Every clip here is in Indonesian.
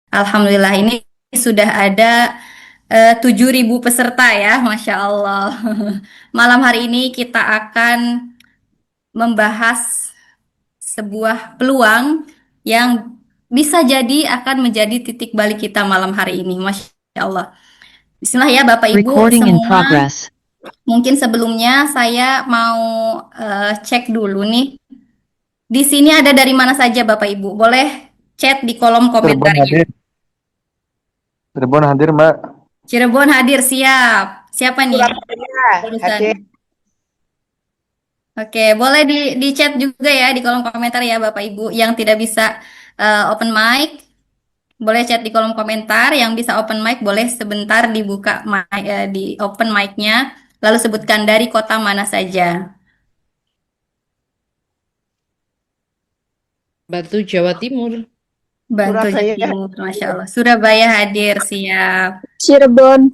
Alhamdulillah ini sudah ada 7.000 peserta ya, Masya Allah. Malam hari ini kita akan membahas sebuah peluang yang bisa jadi akan menjadi titik balik kita malam hari ini, Masya Allah. Bismillah ya Bapak Ibu Recording in semua. progress. Mungkin sebelumnya saya mau cek dulu nih. Di sini ada dari mana saja Bapak Ibu? Boleh chat di kolom Cirebon komentarnya. hadir. Cirebon hadir, Mbak. Cirebon hadir siap. Siapa nih? Surabaya Barusan. hadir. Oke, boleh di chat juga ya di kolom komentar ya Bapak Ibu yang tidak bisa open mic, boleh chat di kolom komentar. Yang bisa open mic boleh sebentar dibuka di open mic-nya, lalu sebutkan dari kota mana saja. Batu Jawa Timur. Bantu Jawa Surabaya Timur, Masya Allah. Surabaya hadir siap. Cirebon.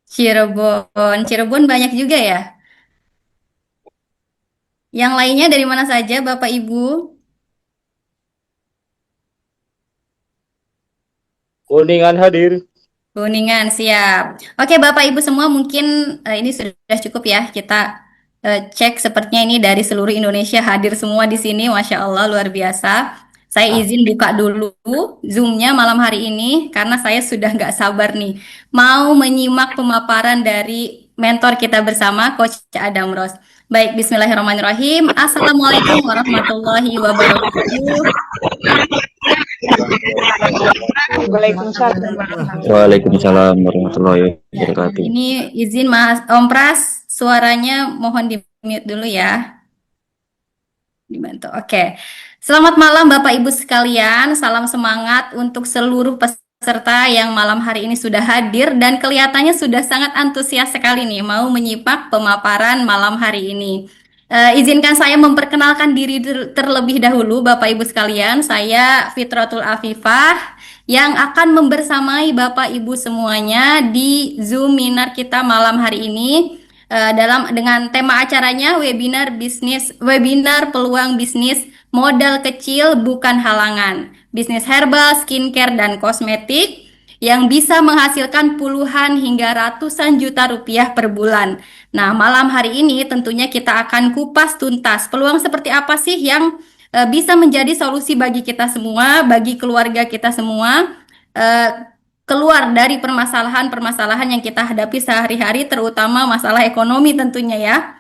Cirebon, Cirebon banyak juga ya. Yang lainnya dari mana saja Bapak Ibu? Kuningan hadir. Kuningan siap. Oke, Bapak Ibu semua mungkin ini sudah cukup ya. Kita cek sepertinya ini dari seluruh Indonesia hadir semua di sini. Masya Allah luar biasa. Saya izin buka dulu Zoom-nya malam hari ini karena saya sudah nggak sabar nih mau menyimak pemaparan dari mentor kita bersama Coach Adam Ros. Baik, Bismillahirrahmanirrahim. Assalamualaikum warahmatullahi wabarakatuh. Waalaikumsalam. Waalaikumsalam warahmatullahi wabarakatuh. Ini izin Mas Om Pras, suaranya mohon di mute dulu ya. Dibantu. Oke. Selamat malam Bapak Ibu sekalian. Salam semangat untuk seluruh peserta yang malam hari ini sudah hadir dan kelihatannya sudah sangat antusias sekali nih mau menyimak pemaparan malam hari ini. Izinkan saya memperkenalkan diri terlebih dahulu Bapak Ibu sekalian. Saya Fitratul Afifah yang akan membersamai Bapak Ibu semuanya di Zoom Minar kita malam hari ini dengan tema acaranya webinar peluang bisnis modal kecil bukan halangan, bisnis herbal, skincare dan kosmetik yang bisa menghasilkan puluhan hingga ratusan juta rupiah per bulan. Nah, malam hari ini tentunya kita akan kupas tuntas peluang seperti apa sih yang bisa menjadi solusi bagi kita semua, bagi keluarga kita semua. Keluar dari permasalahan-permasalahan yang kita hadapi sehari-hari, terutama masalah ekonomi tentunya ya.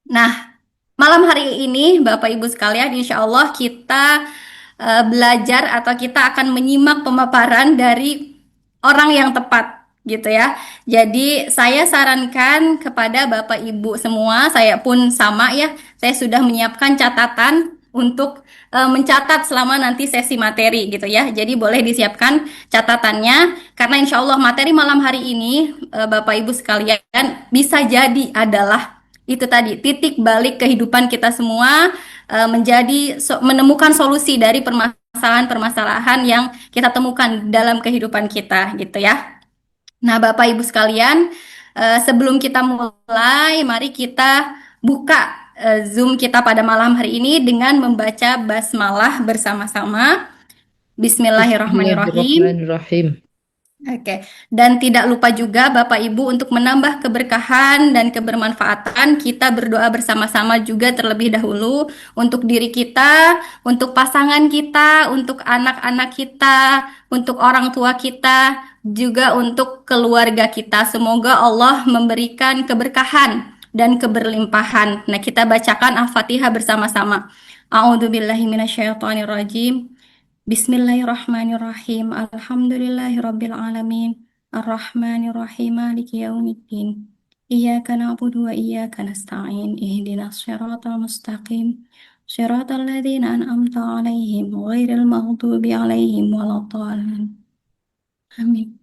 Nah, malam hari ini Bapak Ibu sekalian, insya Allah kita belajar atau kita akan menyimak pemaparan dari orang yang tepat gitu ya. Jadi saya sarankan kepada Bapak Ibu semua, saya pun sama ya, saya sudah menyiapkan catatan untuk mencatat selama nanti sesi materi gitu ya. Jadi boleh disiapkan catatannya karena insya Allah materi malam hari ini Bapak Ibu sekalian bisa jadi adalah itu tadi titik balik kehidupan kita semua menemukan solusi dari permasalahan-permasalahan yang kita temukan dalam kehidupan kita gitu ya. Nah, Bapak Ibu sekalian, sebelum kita mulai, mari kita buka Zoom kita pada malam hari ini dengan membaca basmalah bersama-sama. Bismillahirrahmanirrahim. Bismillahirrahmanirrahim. Oke, dan tidak lupa juga Bapak Ibu untuk menambah keberkahan dan kebermanfaatan, kita berdoa bersama-sama juga terlebih dahulu untuk diri kita, untuk pasangan kita, untuk anak-anak kita, untuk orang tua kita, juga untuk keluarga kita. Semoga Allah memberikan keberkahan dan keberlimpahan. Nah, kita bacakan Al-Fatihah bersama-sama. A'udzubillahiminasyaitonirrajim. Bismillahirrahmanirrahim. Alhamdulillahirabbil alamin. Arrahmanirrahim. Maliki yaumiddin. Iyyaka na'budu wa iyyaka nasta'in. Ihdinas shiratal mustaqim. Shiratal ladzina an'amta 'alaihim ghairil maghdubi 'alaihim waladdallin. Amin.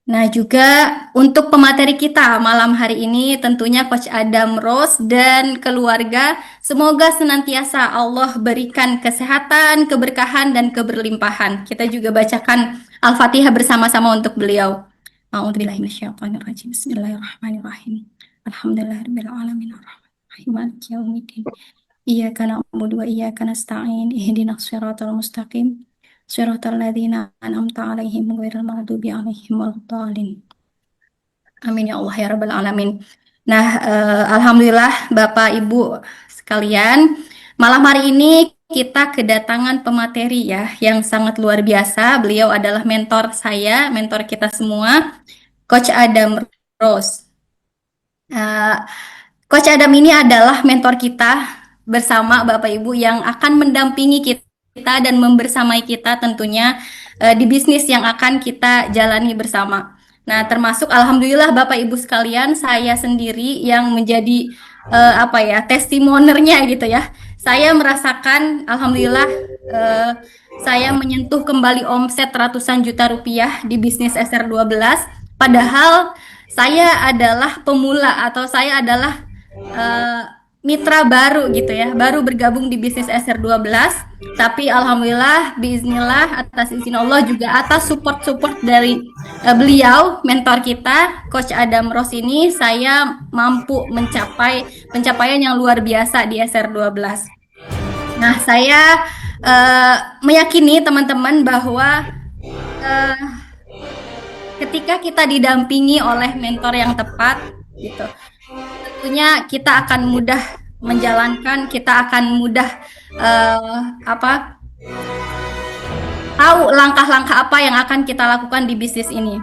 Nah, juga untuk pemateri kita malam hari ini tentunya Coach Adam Rose dan keluarga, semoga senantiasa Allah berikan kesehatan, keberkahan, dan keberlimpahan. Kita juga bacakan Al-Fatihah bersama-sama untuk beliau. A'udzubillahiminasyaitonirrajim. Bismillahirrahmanirrahim. Alhamdulillahirabbil alamin. Arrahmanirrahim. Maliki yaumiddin. Iyyaka na'budu wa iyyaka nasta'in. Ihdinas shiratal mustaqim. Syiratal ladzina an'amta 'alaihim ghairil maghdubi 'alaihim waladdallin. Amin ya Allah ya Rabbal Alamin. Nah, Alhamdulillah Bapak Ibu sekalian, malam hari ini kita kedatangan pemateri ya yang sangat luar biasa. Beliau adalah mentor saya, mentor kita semua, Coach Adam Rose. Eh, Coach Adam ini adalah mentor kita bersama Bapak Ibu yang akan mendampingi kita dan membersamai kita tentunya di bisnis yang akan kita jalani bersama. Nah, termasuk Alhamdulillah Bapak Ibu sekalian, saya sendiri yang menjadi apa ya, testimonernya gitu ya. Saya merasakan Alhamdulillah saya menyentuh kembali omset ratusan juta rupiah di bisnis SR12. Padahal saya adalah pemula atau saya adalah eh, mitra baru gitu ya, baru bergabung di bisnis SR12. Tapi alhamdulillah, biiznillah atas izin Allah juga atas support-support dari beliau, mentor kita, Coach Adam Ros ini, saya mampu mencapai pencapaian yang luar biasa di SR12. Nah, saya meyakini teman-teman bahwa eh, ketika kita didampingi oleh mentor yang tepat, gitu, tentunya kita akan mudah menjalankan, kita akan mudah apa tahu langkah-langkah apa yang akan kita lakukan di bisnis ini.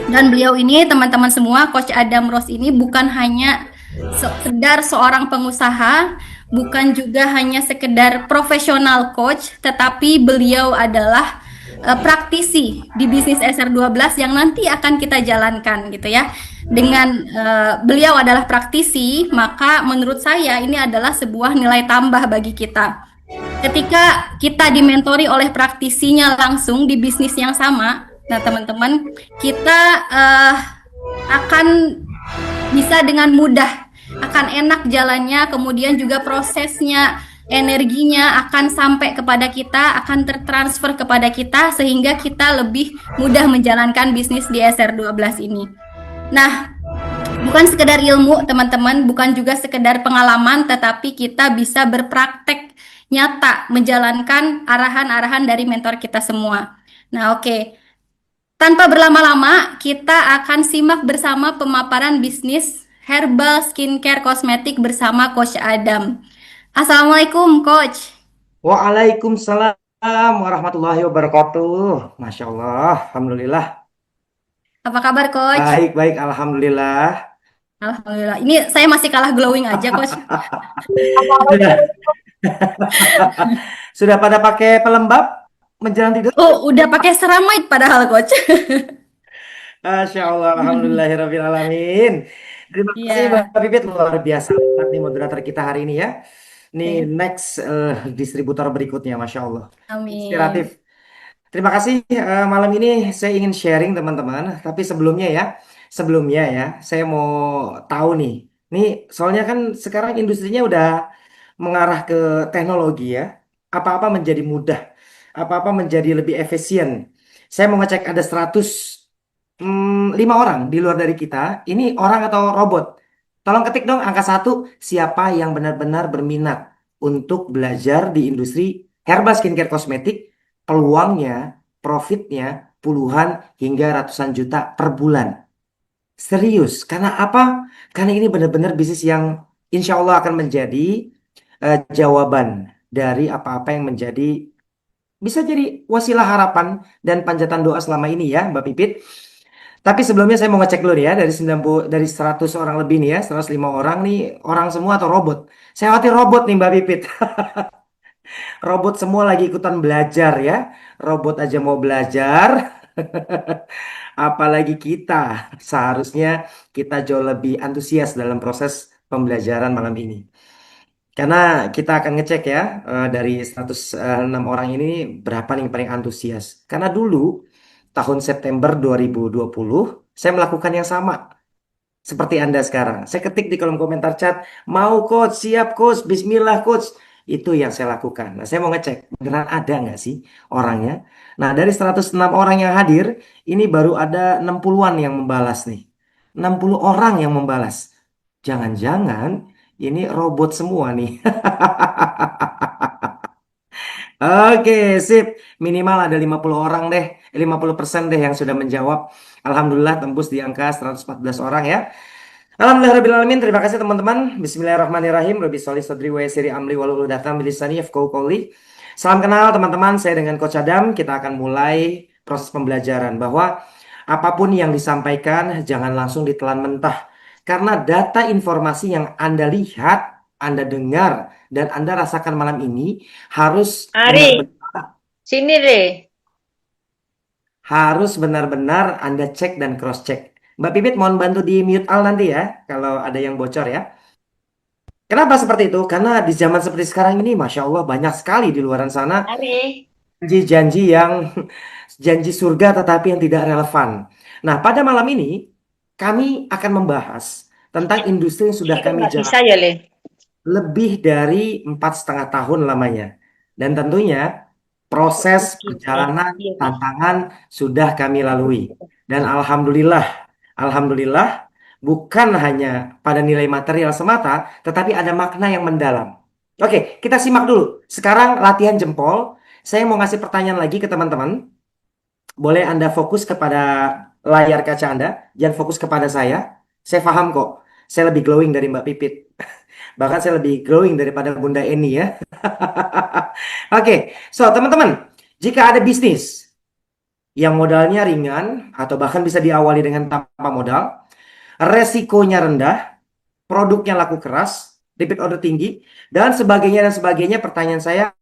Dan beliau ini, teman-teman semua, Coach Adam Rose ini bukan hanya sekedar seorang pengusaha, bukan juga hanya sekedar profesional coach, tetapi beliau adalah praktisi di bisnis SR12 yang nanti akan kita jalankan gitu ya. Dengan beliau adalah praktisi, maka menurut saya ini adalah sebuah nilai tambah bagi kita. Ketika kita dimentori oleh praktisinya langsung di bisnis yang sama, nah teman-teman, kita akan bisa dengan mudah, akan enak jalannya, kemudian juga prosesnya, energinya akan sampai kepada kita, akan tertransfer kepada kita, sehingga kita lebih mudah menjalankan bisnis di SR12 ini. Nah, bukan sekedar ilmu teman-teman, bukan juga sekedar pengalaman, tetapi kita bisa berpraktek nyata menjalankan arahan-arahan dari mentor kita semua. Nah, oke. Tanpa berlama-lama, kita akan simak bersama pemaparan bisnis herbal skincare kosmetik bersama Coach Adam. Assalamualaikum, Coach. Waalaikumsalam warahmatullahi wabarakatuh. Masya Allah, alhamdulillah. Apa kabar, Coach? Baik, baik, alhamdulillah. Alhamdulillah. Ini saya masih kalah glowing aja, Coach. Sudah, sudah pada pakai pelembab menjelang tidur? Oh, udah pakai ceramide padahal, Coach. Masya Allah, alhamdulillahirabbil alamin. Terima kasih Iya, Mbak Pipit, luar biasa banget nih moderator kita hari ini ya. Nih oke. next distributor berikutnya, Masya Allah. Amin. Inspiratif. Terima kasih. Malam ini saya ingin sharing teman-teman. Tapi sebelumnya ya, saya mau tahu nih. Nih soalnya kan sekarang industrinya udah mengarah ke teknologi ya. Apa-apa menjadi mudah. Apa-apa menjadi lebih efisien. Saya mau ngecek ada 105 orang di luar dari kita. Ini orang atau robot? Tolong ketik dong angka 1. Siapa yang benar-benar berminat untuk belajar di industri herbal skincare kosmetik? Peluangnya, profitnya puluhan hingga ratusan juta per bulan. Serius, karena apa? Karena ini benar-benar bisnis yang insya Allah akan menjadi jawaban dari apa-apa yang menjadi bisa jadi wasilah harapan dan panjatan doa selama ini ya, Mbak Pipit. Tapi sebelumnya saya mau ngecek dulu nih ya dari 90 dari 100 orang lebih nih ya, 105 orang nih, orang semua atau robot? Saya khawatir robot nih Mbak Pipit. Robot semua lagi ikutan belajar ya. Robot aja mau belajar. Apalagi kita. Seharusnya kita jauh lebih antusias dalam proses pembelajaran malam ini. Karena kita akan ngecek ya dari 106 orang ini berapa nih yang paling antusias. Karena dulu tahun September 2020 saya melakukan yang sama seperti Anda sekarang. Saya ketik di kolom komentar chat, mau coach, siap coach, bismillah coach. Itu yang saya lakukan. Nah, saya mau ngecek, beneran ada nggak sih orangnya? Nah, dari 106 orang yang hadir, ini baru ada 60-an yang membalas nih. 60 orang yang membalas. Jangan-jangan ini robot semua nih. Oke, sip. Minimal ada 50 orang deh, 50% deh yang sudah menjawab. Alhamdulillah tembus di angka 114 orang ya. Alhamdulillahirrahmanirrahim. Terima kasih teman-teman. Bismillahirrahmanirrahim. Rabbi sholli sadri wa yassiri amri wahlul 'uqdatam min lisani yafqahu qawli. Salam kenal teman-teman. Saya dengan Coach Adam. Kita akan mulai proses pembelajaran bahwa apapun yang disampaikan jangan langsung ditelan mentah. Karena data informasi yang Anda lihat, Anda dengar, dan Anda rasakan malam ini harus Ari, sini deh. benar-benar Anda cek dan cross check. Mbak Pipit mohon bantu di mute all nanti ya kalau ada yang bocor ya. Kenapa seperti itu? Karena di zaman seperti sekarang ini, Masya Allah, banyak sekali di luar sana Ari, janji-janji yang janji surga tetapi yang tidak relevan. Nah, pada malam ini kami akan membahas tentang industri yang sudah itu kami nggak jalani bisa ya, Le? lebih dari 4,5 tahun lamanya. Dan tentunya proses perjalanan Iya, Bi. tantangan sudah kami lalui. Dan alhamdulillah bukan hanya pada nilai material semata, tetapi ada makna yang mendalam. Oke, kita simak dulu. Sekarang latihan jempol. Saya mau ngasih pertanyaan lagi ke teman-teman. Boleh Anda fokus kepada layar kaca Anda, jangan fokus kepada saya. Saya paham kok. Saya lebih glowing dari Mbak Pipit. Bahkan saya lebih glowing daripada Bunda Eni ya. Oke, so teman-teman, jika ada bisnis yang modalnya ringan atau bahkan bisa diawali dengan tanpa modal, resikonya rendah, produknya laku keras, repeat order tinggi, dan sebagainya, pertanyaan saya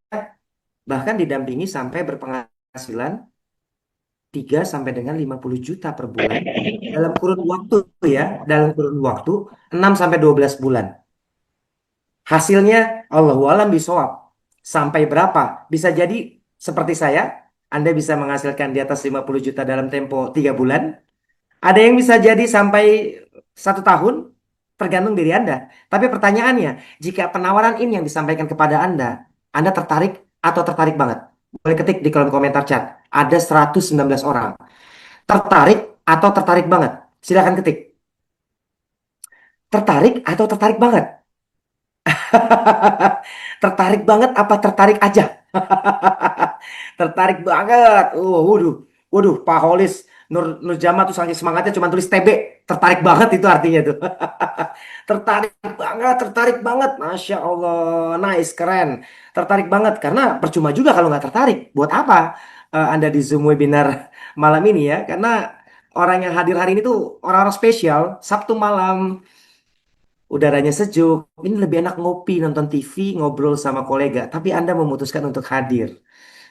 bahkan didampingi sampai berpenghasilan 3 sampai dengan 50 juta per bulan dalam kurun waktu ya, dalam kurun waktu 6 sampai 12 bulan. Hasilnya Allahu alam bisawab. Sampai berapa? Bisa jadi seperti saya, Anda bisa menghasilkan di atas 50 juta dalam tempo 3 bulan. Ada yang bisa jadi sampai 1 tahun, tergantung diri Anda. Tapi pertanyaannya, jika penawaran ini yang disampaikan kepada Anda tertarik atau tertarik banget? Boleh ketik di kolom komentar chat. Ada 119 orang. Tertarik atau tertarik banget? Silahkan ketik. Tertarik atau tertarik banget? Tertarik banget apa tertarik aja? Tertarik banget. Waduh, Pak Holis Nur Jama tuh saking semangatnya cuma tulis TB. Tertarik banget itu artinya tuh. Tertarik banget. Masya Allah, nice, keren. Tertarik banget karena percuma juga kalau nggak tertarik. Buat apa Anda di Zoom webinar malam ini ya? Karena orang yang hadir hari ini tuh orang-orang spesial. Sabtu malam, udaranya sejuk, ini lebih enak ngopi, nonton TV, ngobrol sama kolega. Tapi Anda memutuskan untuk hadir.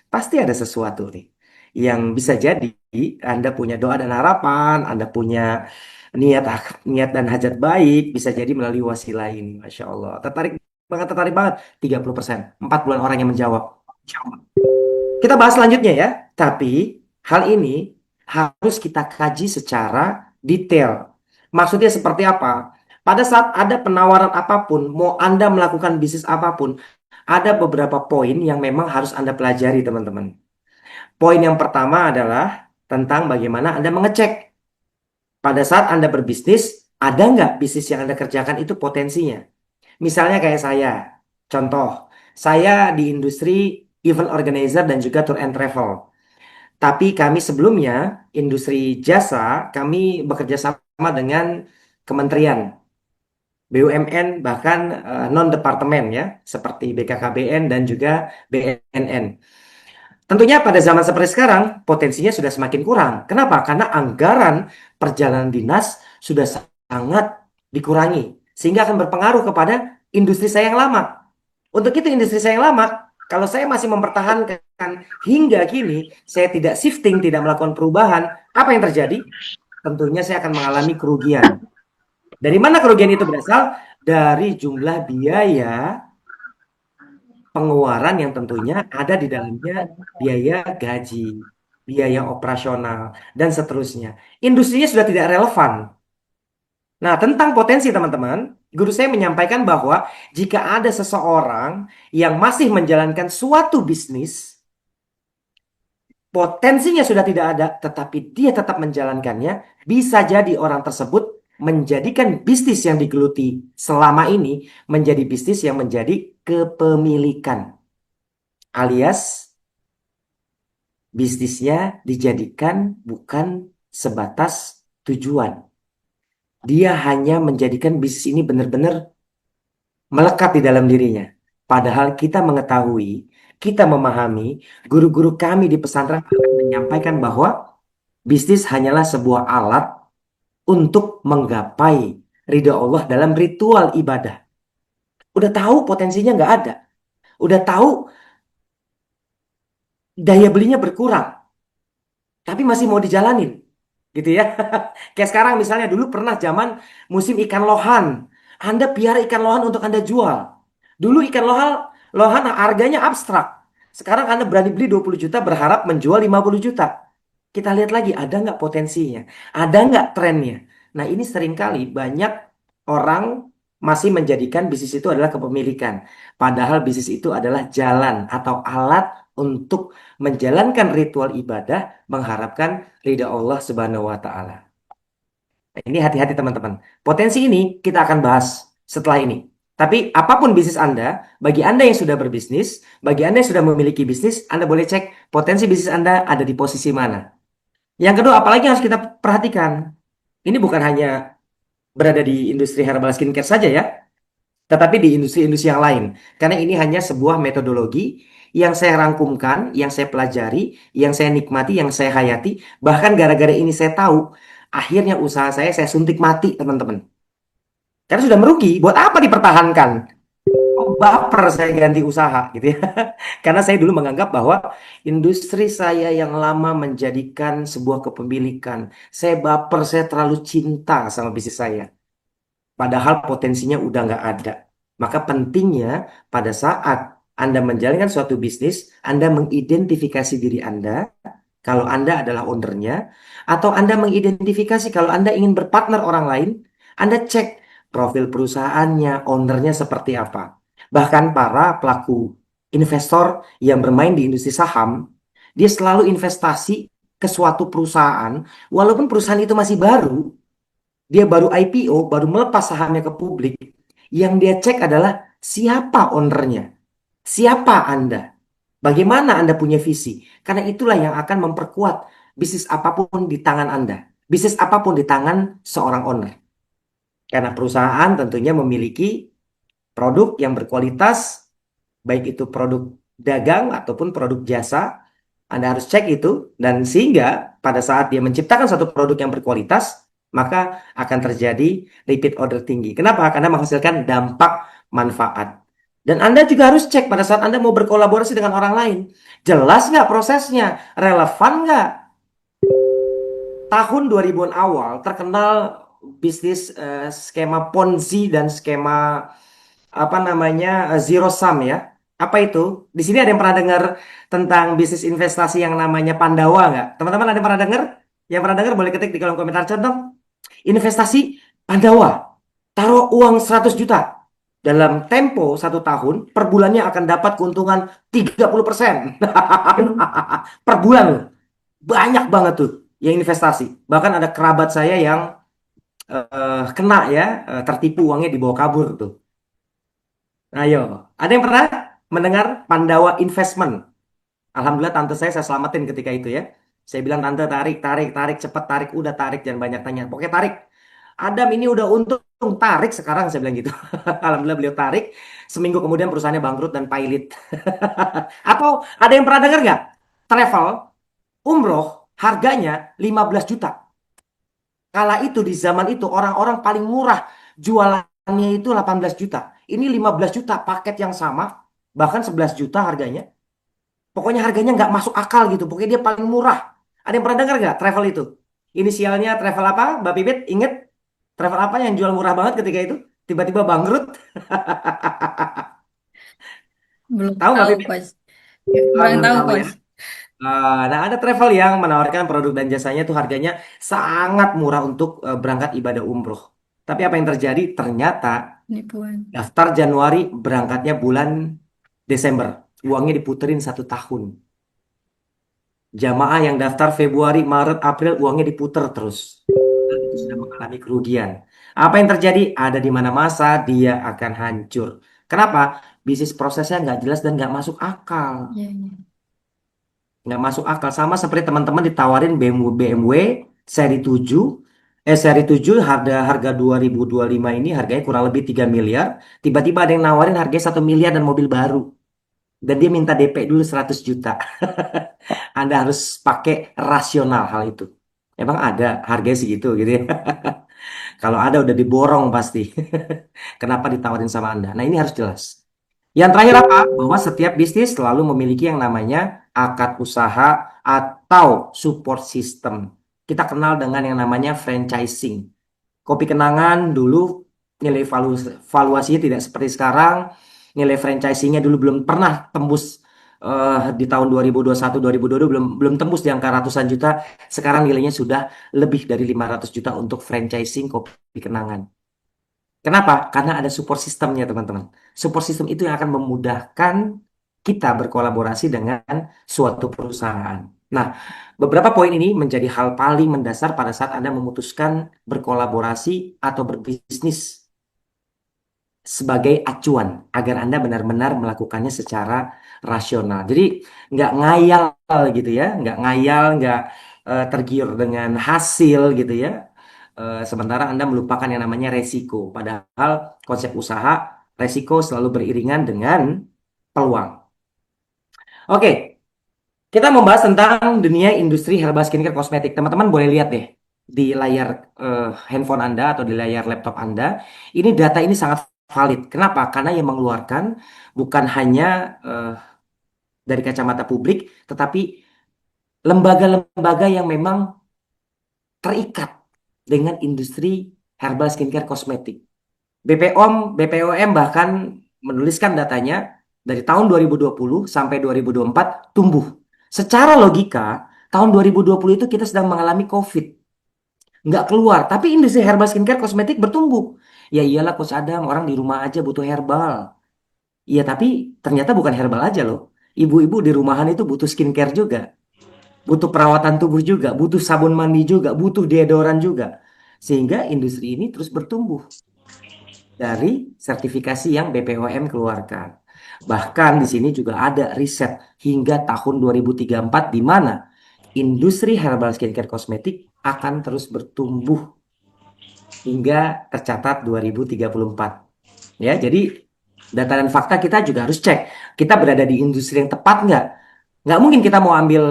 Pasti ada sesuatu nih yang bisa jadi Anda punya doa dan harapan, Anda punya niat dan hajat baik, bisa jadi melalui wasilah ini. Masya Allah. Tertarik banget. 30%. 4 bulan orang yang menjawab. Masya Allah. Kita bahas selanjutnya ya. Tapi hal ini harus kita kaji secara detail. Maksudnya seperti apa? Pada saat ada penawaran apapun, mau Anda melakukan bisnis apapun, ada beberapa poin yang memang harus Anda pelajari, teman-teman. Poin yang pertama adalah tentang bagaimana Anda mengecek. Pada saat Anda berbisnis, ada nggak bisnis yang Anda kerjakan itu potensinya? Misalnya kayak saya, contoh, saya di industri event organizer dan juga tour and travel. Tapi kami sebelumnya, industri jasa, kami bekerja sama dengan kementerian, BUMN, bahkan non-departemen ya, seperti BKKBN dan juga BNN. Tentunya pada zaman seperti sekarang, potensinya sudah semakin kurang. Kenapa? Karena anggaran perjalanan dinas sudah sangat dikurangi. Sehingga akan berpengaruh kepada industri saya yang lama. Untuk itu industri saya yang lama, kalau saya masih mempertahankan hingga kini, saya tidak shifting, tidak melakukan perubahan, apa yang terjadi? Tentunya saya akan mengalami kerugian. Dari mana kerugian itu berasal? Dari jumlah biaya pengeluaran yang tentunya ada di dalamnya biaya gaji, biaya operasional, dan seterusnya. Industrinya sudah tidak relevan. Nah, tentang potensi teman-teman, guru saya menyampaikan bahwa jika ada seseorang yang masih menjalankan suatu bisnis, potensinya sudah tidak ada, tetapi dia tetap menjalankannya, bisa jadi orang tersebut menjadikan bisnis yang digeluti selama ini menjadi bisnis yang menjadi kepemilikan. alias bisnisnya dijadikan bukan sebatas tujuan. Dia hanya menjadikan bisnis ini benar-benar melekat di dalam dirinya. Padahal kita mengetahui, kita memahami, guru-guru kami di pesantren akan menyampaikan bahwa bisnis hanyalah sebuah alat untuk menggapai ridha Allah dalam ritual ibadah. Udah tahu potensinya nggak ada. Udah tahu daya belinya berkurang. Tapi masih mau dijalanin. Gitu ya. Kayak sekarang misalnya dulu pernah zaman musim ikan lohan. Anda piara ikan lohan untuk Anda jual. Dulu ikan lohan harganya abstrak. Sekarang Anda berani beli 20 juta berharap menjual 50 juta. Kita lihat lagi ada nggak potensinya? Ada nggak trennya? Nah ini seringkali banyak orang masih menjadikan bisnis itu adalah kepemilikan. Padahal bisnis itu adalah jalan atau alat untuk menjalankan ritual ibadah mengharapkan ridha Allah Subhanahu wa taala. Nah, ini hati-hati teman-teman. Potensi ini kita akan bahas setelah ini. Tapi apapun bisnis Anda, bagi Anda yang sudah berbisnis, bagi Anda yang sudah memiliki bisnis, Anda boleh cek potensi bisnis Anda ada di posisi mana. Yang kedua, apalagi yang harus kita perhatikan. Ini bukan hanya berada di industri herbal skincare saja ya, tetapi di industri-industri yang lain. Karena ini hanya sebuah metodologi yang saya rangkumkan, yang saya pelajari, yang saya nikmati, yang saya hayati. Bahkan gara-gara ini saya tahu, akhirnya usaha saya suntik mati, teman-teman. Karena sudah merugi, buat apa dipertahankan? Oh, baper saya ganti usaha, gitu ya. Karena saya dulu menganggap bahwa industri saya yang lama menjadikan sebuah kepemilikan. Saya baper, saya terlalu cinta sama bisnis saya. Padahal potensinya udah nggak ada. Maka pentingnya pada saat Anda menjalankan suatu bisnis, Anda mengidentifikasi diri Anda kalau Anda adalah ownernya, atau Anda mengidentifikasi kalau Anda ingin berpartner orang lain, Anda cek profil perusahaannya, ownernya seperti apa. Bahkan para pelaku investor yang bermain di industri saham, dia selalu investasi ke suatu perusahaan, walaupun perusahaan itu masih baru, dia baru IPO, baru melepas sahamnya ke publik. Yang dia cek adalah siapa ownernya, siapa Anda, bagaimana Anda punya visi. Karena itulah yang akan memperkuat bisnis apapun di tangan Anda, bisnis apapun di tangan seorang owner. Karena perusahaan tentunya memiliki produk yang berkualitas, baik itu produk dagang ataupun produk jasa. Anda harus cek itu, dan sehingga pada saat dia menciptakan satu produk yang berkualitas, maka akan terjadi repeat order tinggi. Kenapa? Karena menghasilkan dampak manfaat. Dan Anda juga harus cek pada saat Anda mau berkolaborasi dengan orang lain. Jelas nggak prosesnya? Relevan nggak? Tahun 2000-an awal terkenal bisnis skema Ponzi dan skema apa namanya zero sum ya. Apa itu? Di sini ada yang pernah dengar tentang bisnis investasi yang namanya Pandawa nggak? Teman-teman ada yang pernah dengar? Yang pernah dengar boleh ketik di kolom komentar chat dong. Investasi Pandawa. Taruh uang 100 juta. Dalam tempo 1 tahun, per bulannya akan dapat keuntungan 30%. Per bulan loh. Banyak banget tuh yang investasi. Bahkan ada kerabat saya yang kena ya, tertipu uangnya dibawa kabur tuh. Ayo, ada yang pernah mendengar Pandawa Investment? Alhamdulillah tante saya selamatin ketika itu ya. Saya bilang tante tarik, tarik, tarik, cepet tarik, udah tarik, jangan banyak tanya. Pokoknya tarik. Adam ini udah untung, tarik sekarang saya bilang gitu. Alhamdulillah beliau tarik. Seminggu kemudian perusahaannya bangkrut dan pailit. Atau ada yang pernah dengar nggak? Travel, umroh, harganya 15 juta. Kala itu di zaman itu orang-orang paling murah jualannya itu 18 juta. Ini 15 juta paket yang sama, bahkan 11 juta harganya. Pokoknya harganya nggak masuk akal gitu. Pokoknya dia paling murah. Ada yang pernah dengar nggak travel itu? Inisialnya travel apa? Mbak Pipit inget? Travel apa yang jual murah banget ketika itu? Tiba-tiba bangkrut. Belum Tahu Mbak tahu, Pipit? Coach. Ah, Kurang belum tahu, tahu ya. Coach. Nah, ada travel yang menawarkan produk dan jasanya tuh harganya sangat murah untuk berangkat ibadah umroh. Tapi apa yang terjadi? Ternyata Penipuan. daftar Januari berangkatnya bulan Desember. Uangnya diputerin 1 tahun. Jamaah yang daftar Februari, Maret, April uangnya diputer terus. Dan itu sudah mengalami kerugian. Apa yang terjadi? Ada di mana masa dia akan hancur. Kenapa? bisnis prosesnya nggak jelas dan nggak masuk akal. Iya, iya. Nggak masuk akal. Sama seperti teman-teman ditawarin BMW seri 7. Seri 7 harga harga 2025 ini harganya kurang lebih 3 miliar. Tiba-tiba ada yang nawarin harganya 1 miliar dan mobil baru. Dan dia minta DP dulu 100 juta. Anda harus pakai rasional hal itu. Emang ada harganya segitu gitu ya. Kalau ada udah diborong pasti. Kenapa ditawarin sama Anda? Nah, ini harus jelas. Yang terakhir apa? Bahwa setiap bisnis selalu memiliki yang namanya akad usaha atau support system. Kita kenal dengan yang namanya franchising. Kopi Kenangan dulu nilai valuasinya tidak seperti sekarang. Nilai franchisingnya dulu belum pernah tembus di tahun 2021, 2022 belum tembus di angka ratusan juta. Sekarang nilainya sudah lebih dari 500 juta untuk franchising Kopi Kenangan. Kenapa? Karena ada support systemnya, teman-teman. Support system itu yang akan memudahkan kita berkolaborasi dengan suatu perusahaan. Nah, beberapa poin ini menjadi hal paling mendasar pada saat Anda memutuskan berkolaborasi atau berbisnis sebagai acuan agar Anda benar-benar melakukannya secara rasional. Jadi nggak ngayal gitu ya, nggak ngayal, nggak tergiur dengan hasil gitu ya. Sementara Anda melupakan yang namanya resiko. Padahal konsep usaha, resiko selalu beriringan dengan peluang. Oke, kita membahas tentang dunia industri herbal skincare kosmetik. Teman-teman boleh lihat deh di layar handphone Anda atau di layar laptop Anda. Ini data ini sangat valid. Kenapa? Karena yang mengeluarkan bukan hanya dari kacamata publik, tetapi lembaga-lembaga yang memang terikat dengan industri herbal skincare kosmetik. BPOM bahkan menuliskan datanya dari tahun 2020 sampai 2024 tumbuh. Secara logika, tahun 2020 itu kita sedang mengalami COVID. Nggak keluar, tapi industri herbal skincare kosmetik bertumbuh. Ya iyalah Coach Adam, orang di rumah aja butuh herbal. Iya, tapi ternyata bukan herbal aja loh. Ibu-ibu di rumahan itu butuh skincare juga. Butuh perawatan tubuh juga, butuh sabun mandi juga, butuh deodoran juga. Sehingga industri ini terus bertumbuh dari sertifikasi yang BPOM keluarkan. Bahkan di sini juga ada riset hingga tahun 2034 di mana industri herbal skincare kosmetik akan terus bertumbuh hingga tercatat 2034. Ya, jadi data dan fakta kita juga harus cek. Kita berada di industri yang tepat nggak? Nggak mungkin kita mau ambil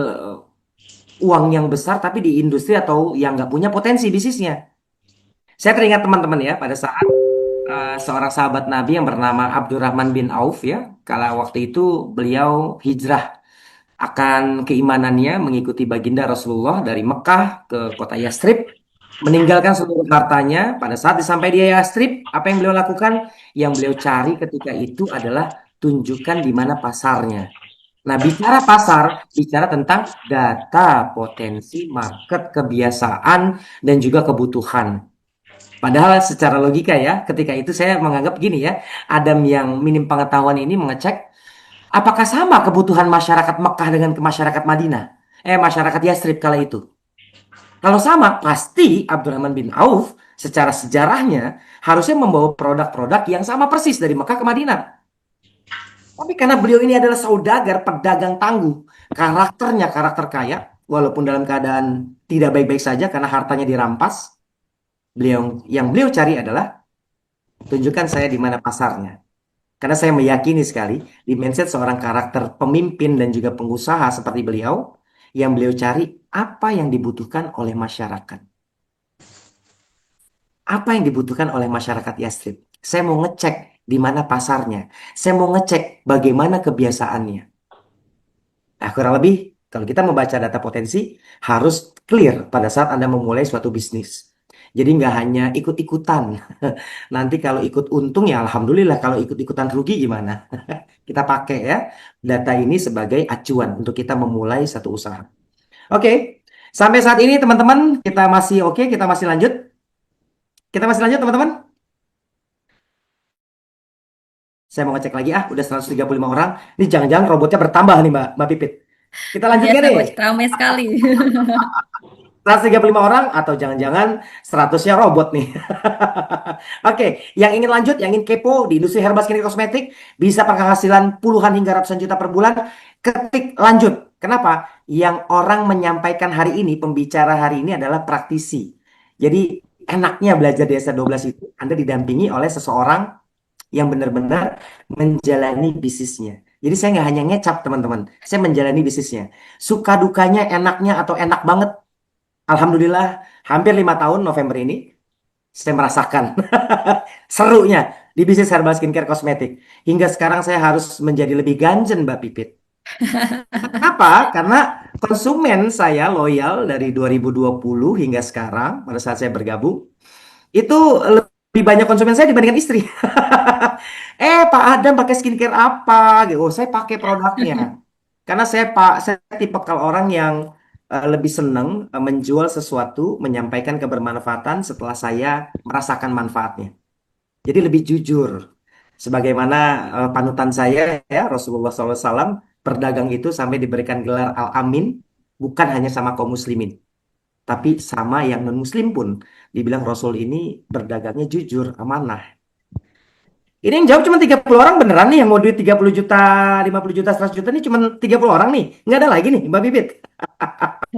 uang yang besar tapi di industri atau yang nggak punya potensi bisnisnya. Saya teringat teman-teman ya pada saat seorang sahabat Nabi yang bernama Abdurrahman bin Auf ya, kala waktu itu beliau hijrah akan keimanannya mengikuti baginda Rasulullah dari Mekah ke kota Yastrib, meninggalkan seluruh hartanya. Pada saat sampai di Yastrib, apa yang beliau lakukan? Yang beliau cari ketika itu adalah tunjukkan di mana pasarnya. Nah, bicara pasar, bicara tentang data, potensi, market, kebiasaan, dan juga kebutuhan. Padahal secara logika ya, ketika itu saya menganggap gini ya, Adam yang minim pengetahuan ini mengecek apakah sama kebutuhan masyarakat Mekah dengan ke masyarakat Madinah, masyarakat Yastrib kala itu. Kalau sama, pasti Abdurrahman bin Auf secara sejarahnya harusnya membawa produk-produk yang sama persis dari Mekah ke Madinah. Tapi karena beliau ini adalah saudagar, pedagang tangguh, karakternya karakter kaya, walaupun dalam keadaan tidak baik-baik saja karena hartanya dirampas, beliau cari adalah tunjukkan saya di mana pasarnya. Karena saya meyakini sekali di mindset seorang karakter pemimpin dan juga pengusaha seperti beliau, yang beliau cari apa yang dibutuhkan oleh masyarakat. Apa yang dibutuhkan oleh masyarakat Yastrib? Saya mau ngecek di mana pasarnya. Saya mau ngecek bagaimana kebiasaannya. Nah, kurang lebih kalau kita membaca data potensi harus clear pada saat Anda memulai suatu bisnis. Jadi nggak hanya ikut-ikutan. Nanti kalau ikut untung ya alhamdulillah, kalau ikut-ikutan rugi gimana? Kita pakai ya data ini sebagai acuan untuk kita memulai satu usaha. Oke, sampai saat ini teman-teman kita masih oke, kita masih lanjut. Kita masih lanjut teman-teman. Saya mau ngecek lagi udah 135 orang. Ini jangan-jangan robotnya bertambah nih Mbak Pipit. Kita lanjutkan Biasa, deh. Coach. Ramai sekali. 135 orang atau jangan-jangan 100-nya robot nih. Oke, yang ingin lanjut, yang ingin kepo di industri herbal skincare kosmetik, bisa penghasilan puluhan hingga ratusan juta per bulan, ketik lanjut. Kenapa? Yang orang menyampaikan hari ini, pembicara hari ini adalah praktisi. Jadi enaknya belajar di SR12 itu, Anda didampingi oleh seseorang yang benar-benar menjalani bisnisnya. Jadi saya nggak hanya ngecap teman-teman, saya menjalani bisnisnya. Suka dukanya, enaknya atau enak banget. Alhamdulillah, hampir 5 tahun November ini, saya merasakan serunya di bisnis herbal skincare kosmetik. Hingga sekarang saya harus menjadi lebih ganjen, Mbak Pipit. Kenapa? Karena konsumen saya loyal dari 2020 hingga sekarang, pada saat saya bergabung, itu lebih banyak konsumen saya dibandingkan istri. Pak Adam pakai skincare apa? Gitu. Oh, saya pakai produknya. Karena saya tipikal orang yang lebih senang menjual sesuatu, menyampaikan kebermanfaatan setelah saya merasakan manfaatnya. Jadi lebih jujur. Sebagaimana panutan saya ya Rasulullah SAW berdagang itu sampai diberikan gelar Al-Amin bukan hanya sama kaum muslimin, tapi sama yang non-muslim pun dibilang Rasul ini berdagangnya jujur, amanah. Ini yang jawab cuma 30 orang beneran nih yang mau duit 30 juta, 50 juta, 100 juta ini cuma 30 orang nih. Nggak ada lagi nih Mbak Bibit.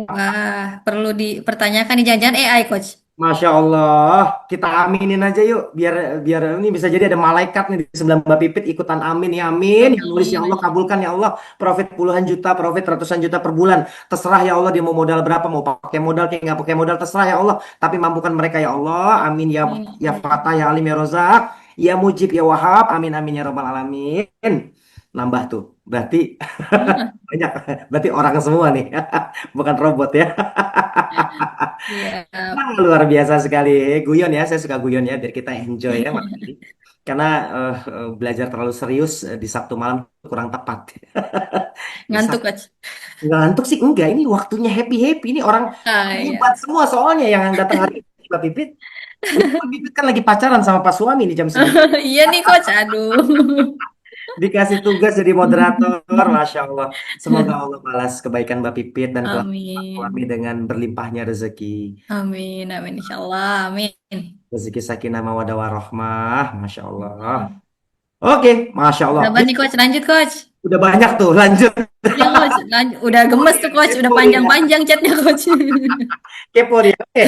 Wah, perlu dipertanyakan nih jangan-jangan AI, Coach. Masya Allah, kita aminin aja yuk, biar biar ini bisa jadi ada malaikat nih di sebelah Mbak Pipit ikutan amin ya amin, yang nulis ya Allah Amin. kabulkan ya Allah, profit puluhan juta, profit ratusan juta per bulan, terserah ya Allah dia mau modal berapa, mau pakai modal kayak nggak pakai modal terserah ya Allah, tapi mampukan mereka ya Allah, amin ya ya Amin. Fatah ya Alim ya Rozak, ya Mujib ya Wahab, amin amin ya Robbal alamin, nambah tuh, berarti banyak, berarti orang semua nih, bukan robot ya. Iya. Luar biasa sekali. Guyon ya, saya suka guyon ya, biar kita enjoy ya malam ini. Karena belajar terlalu serius di Sabtu malam kurang tepat. Di Ngantuk, Sabtu Coach. ngantuk sih enggak, ini waktunya happy-happy. Ini orang Ah, hebat iya. semua soalnya yang datang hari ini, Mbak Pipit. Ini Mbak Pipit kan lagi pacaran sama Pak Suami di jam 9. Iya nih, Coach. Aduh. Dikasih tugas jadi moderator, Masya Allah. Semoga Allah balas kebaikan Mbak Pipit dan kelak Pak Suami Amin. dengan berlimpahnya rezeki. Amin. Amin. Insya Allah. Amin. Rezeki sakinah mawadah warahmah, Masya Allah. Oke, Masya Allah. Sabar nih, Coach. Lanjut, Coach. Udah banyak tuh, lanjut. Iya, Coach. Lanjut. Udah gemes tuh, Coach. Udah Kepo dia, panjang-panjang chatnya, Coach. kepo dia. Oke,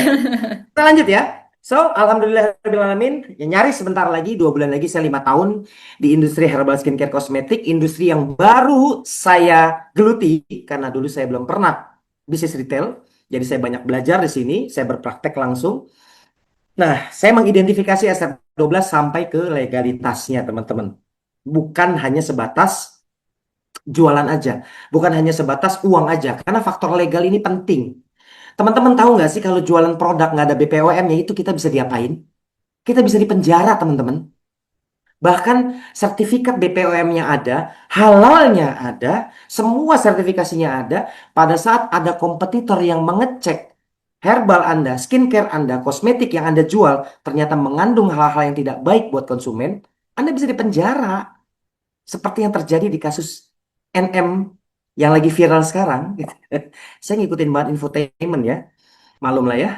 kita lanjut ya. So, Alhamdulillahirrahmanirrahim. Ya, nyaris sebentar lagi, 2 bulan lagi saya 5 tahun di industri herbal skincare kosmetik. Industri yang baru saya geluti, karena dulu saya belum pernah bisnis retail. Jadi saya banyak belajar di sini, saya berpraktek langsung. Nah, saya mengidentifikasi SR12 sampai ke legalitasnya, teman-teman. Bukan hanya sebatas jualan aja, bukan hanya sebatas uang aja, karena faktor legal ini penting. Teman-teman tahu nggak sih kalau jualan produk nggak ada BPOM-nya itu kita bisa diapain? Kita bisa dipenjara, teman-teman. Bahkan sertifikat BPOM-nya ada, halalnya ada, semua sertifikasinya ada. Pada saat ada kompetitor yang mengecek herbal Anda, skincare Anda, kosmetik yang Anda jual, ternyata mengandung hal-hal yang tidak baik buat konsumen, Anda bisa dipenjara. Seperti yang terjadi di kasus NM yang lagi viral sekarang. Saya ngikutin banget infotainment ya. Malum lah ya,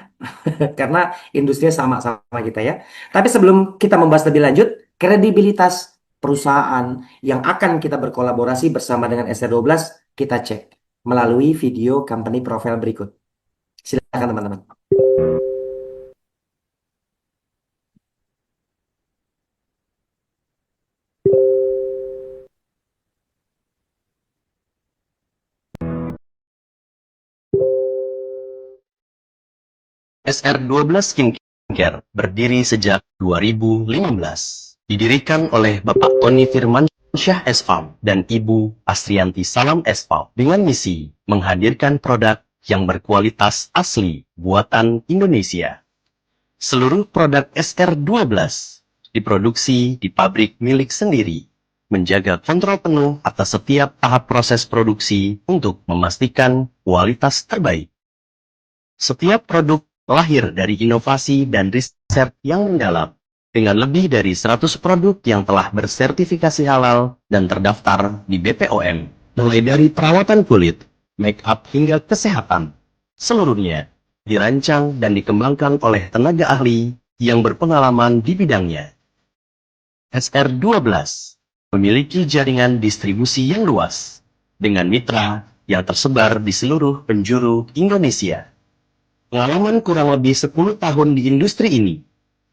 karena industrinya sama-sama kita ya. Tapi sebelum kita membahas lebih lanjut, kredibilitas perusahaan yang akan kita berkolaborasi bersama dengan SR12, kita cek melalui video company profile berikut. Silakan teman-teman. SR12 Skincare berdiri sejak 2015. Didirikan oleh Bapak Tony Firmansyah SVAM dan Ibu Astrianti Salam SVAM dengan misi menghadirkan produk yang berkualitas asli buatan Indonesia. Seluruh produk SR12 diproduksi di pabrik milik sendiri, menjaga kontrol penuh atas setiap tahap proses produksi untuk memastikan kualitas terbaik. Setiap produk lahir dari inovasi dan riset yang mendalam, dengan lebih dari 100 produk yang telah bersertifikasi halal dan terdaftar di BPOM, mulai dari perawatan kulit, make up hingga kesehatan. Seluruhnya dirancang dan dikembangkan oleh tenaga ahli yang berpengalaman di bidangnya. SR12 memiliki jaringan distribusi yang luas, dengan mitra yang tersebar di seluruh penjuru Indonesia. Pengalaman kurang lebih 10 tahun di industri ini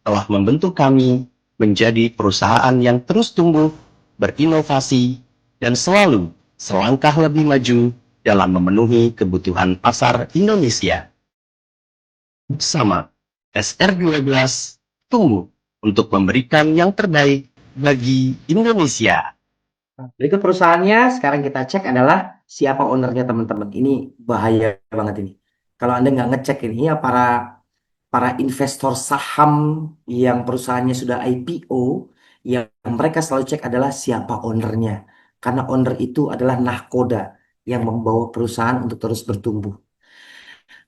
telah membentuk kami menjadi perusahaan yang terus tumbuh, berinovasi, dan selalu selangkah lebih maju dalam memenuhi kebutuhan pasar Indonesia. Bersama SR12 tumbuh untuk memberikan yang terbaik bagi Indonesia. Berikut perusahaannya, sekarang kita cek adalah siapa ownernya teman-teman. Ini bahaya banget ini. Kalau Anda nggak ngecek ini ya para investor saham yang perusahaannya sudah IPO, yang mereka selalu cek adalah siapa ownernya. Karena owner itu adalah nahkoda yang membawa perusahaan untuk terus bertumbuh.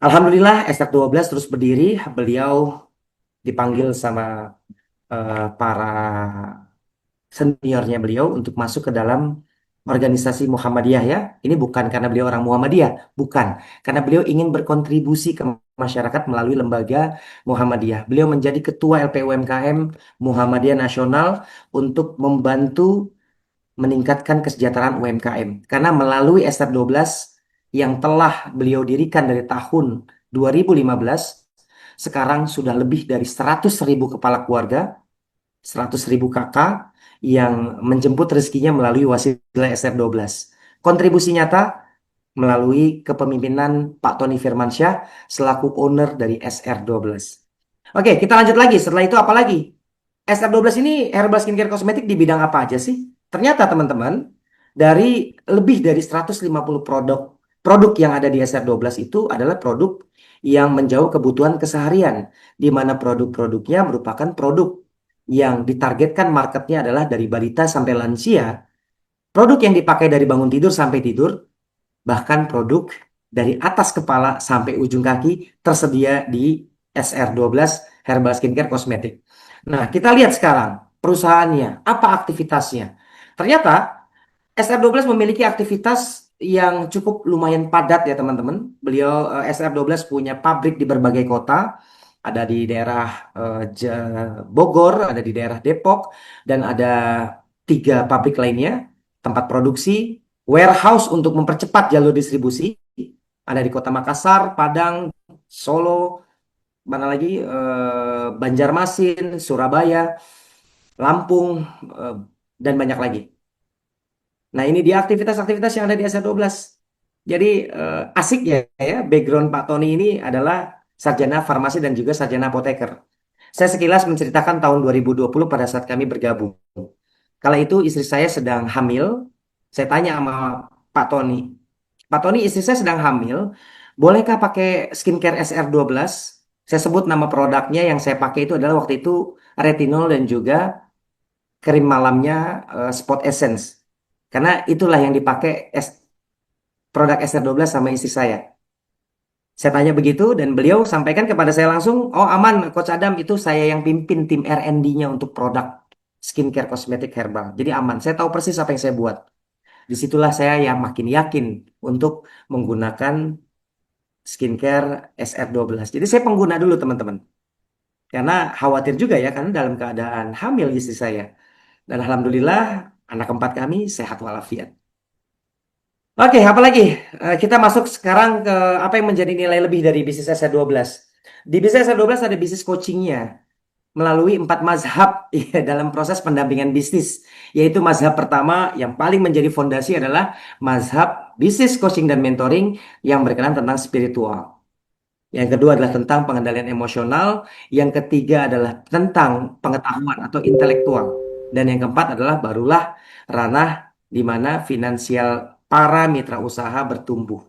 Alhamdulillah SR12 terus berdiri, beliau dipanggil sama para seniornya beliau untuk masuk ke dalam organisasi Muhammadiyah ya. Ini bukan karena beliau orang Muhammadiyah, bukan. Karena beliau ingin berkontribusi ke masyarakat melalui lembaga Muhammadiyah. Beliau menjadi ketua LPUMKM Muhammadiyah Nasional untuk membantu meningkatkan kesejahteraan UMKM. Karena melalui SR12 yang telah beliau dirikan dari tahun 2015, sekarang sudah lebih dari 100.000 kepala keluarga, 100.000 kakak yang menjemput rezekinya melalui wasilah SR12. Kontribusi nyata melalui kepemimpinan Pak Tony Firmansyah selaku owner dari SR12. Oke, kita lanjut lagi. Setelah itu apa lagi? SR12 ini herbal skincare kosmetik di bidang apa aja sih? Ternyata teman-teman, dari lebih dari 150 produk yang ada di SR12 itu adalah produk yang menjawab kebutuhan keseharian, di mana produk-produknya merupakan produk yang ditargetkan marketnya adalah dari balita sampai lansia, produk yang dipakai dari bangun tidur sampai tidur, bahkan produk dari atas kepala sampai ujung kaki tersedia di SR12 Herbal Skincare Kosmetik. Nah, kita lihat sekarang perusahaannya, apa aktivitasnya. Ternyata SR12 memiliki aktivitas yang cukup lumayan padat ya teman-teman. Beliau SR12 punya pabrik di berbagai kota, ada di daerah Bogor, ada di daerah Depok, dan ada 3 pabrik lainnya, tempat produksi, warehouse untuk mempercepat jalur distribusi, ada di Kota Makassar, Padang, Solo, mana lagi, Banjarmasin, Surabaya, Lampung, dan banyak lagi. Nah, ini dia aktivitas-aktivitas yang ada di SR12. Jadi asik ya, background Pak Tony ini adalah sarjana farmasi dan juga sarjana apoteker. Saya sekilas menceritakan tahun 2020 pada saat kami bergabung. Kala itu istri saya sedang hamil. Saya tanya sama Pak Tony, Pak Tony, istri saya sedang hamil, bolehkah pakai skincare SR12? Saya sebut nama produknya yang saya pakai itu adalah waktu itu retinol dan juga krim malamnya Spot Essence. Karena itulah yang dipakai produk SR12 sama istri saya. Saya tanya begitu dan beliau sampaikan kepada saya langsung, oh aman Coach Adam, itu saya yang pimpin tim R&D-nya untuk produk skincare kosmetik herbal. Jadi aman, saya tahu persis apa yang saya buat. Disitulah saya yang makin yakin untuk menggunakan skincare SR12. Jadi saya pengguna dulu teman-teman. Karena khawatir juga ya, karena dalam keadaan hamil istri saya. Dan alhamdulillah anak keempat kami sehat walafiat. Oke, apa lagi? Kita masuk sekarang ke apa yang menjadi nilai lebih dari bisnis SR12. Di bisnis SR12 ada bisnis coachingnya melalui 4 mazhab ya, dalam proses pendampingan bisnis. Yaitu mazhab pertama yang paling menjadi fondasi adalah mazhab bisnis coaching dan mentoring yang berkenaan tentang spiritual. Yang kedua adalah tentang pengendalian emosional. Yang ketiga adalah tentang pengetahuan atau intelektual. Dan yang keempat adalah barulah ranah di mana finansial para mitra usaha bertumbuh.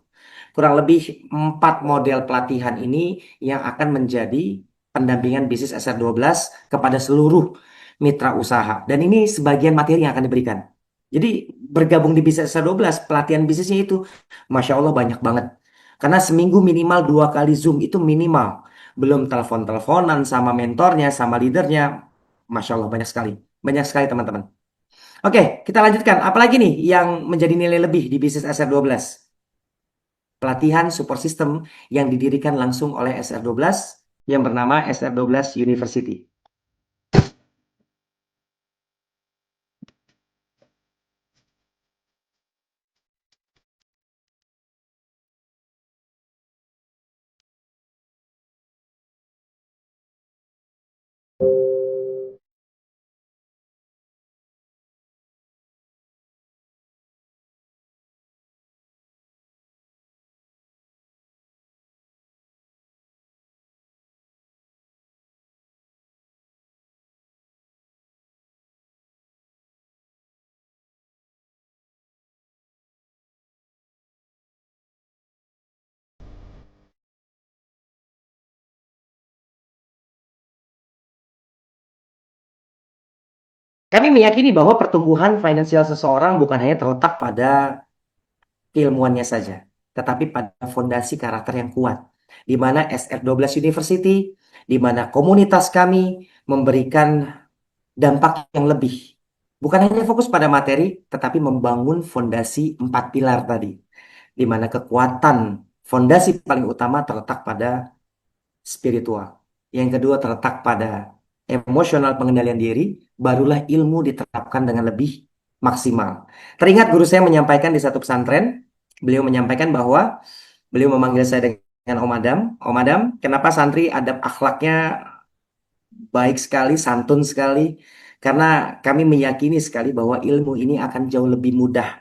Kurang lebih 4 model pelatihan ini yang akan menjadi pendampingan bisnis SR12 kepada seluruh mitra usaha. Dan ini sebagian materi yang akan diberikan. Jadi bergabung di bisnis SR12, pelatihan bisnisnya itu Masya Allah banyak banget. Karena seminggu minimal 2 kali Zoom itu minimal. Belum telepon-teleponan sama mentornya, sama leadernya. Masya Allah banyak sekali. Banyak sekali teman-teman. Oke, kita lanjutkan. Apalagi nih yang menjadi nilai lebih di bisnis SR12? pelatihan support system yang didirikan langsung oleh SR12 yang bernama SR12 University. Kami meyakini bahwa pertumbuhan finansial seseorang bukan hanya terletak pada keilmuannya saja, tetapi pada fondasi karakter yang kuat, di mana SR12 University, di mana komunitas kami memberikan dampak yang lebih. Bukan hanya fokus pada materi, tetapi membangun fondasi 4 pilar tadi, di mana kekuatan fondasi paling utama terletak pada spiritual. Yang kedua terletak pada emosional pengendalian diri, barulah ilmu diterapkan dengan lebih maksimal. Teringat guru saya menyampaikan di satu pesantren, beliau menyampaikan bahwa beliau memanggil saya dengan Om Adam. Om Adam, kenapa santri adab akhlaknya baik sekali, santun sekali? Karena kami meyakini sekali bahwa ilmu ini akan jauh lebih mudah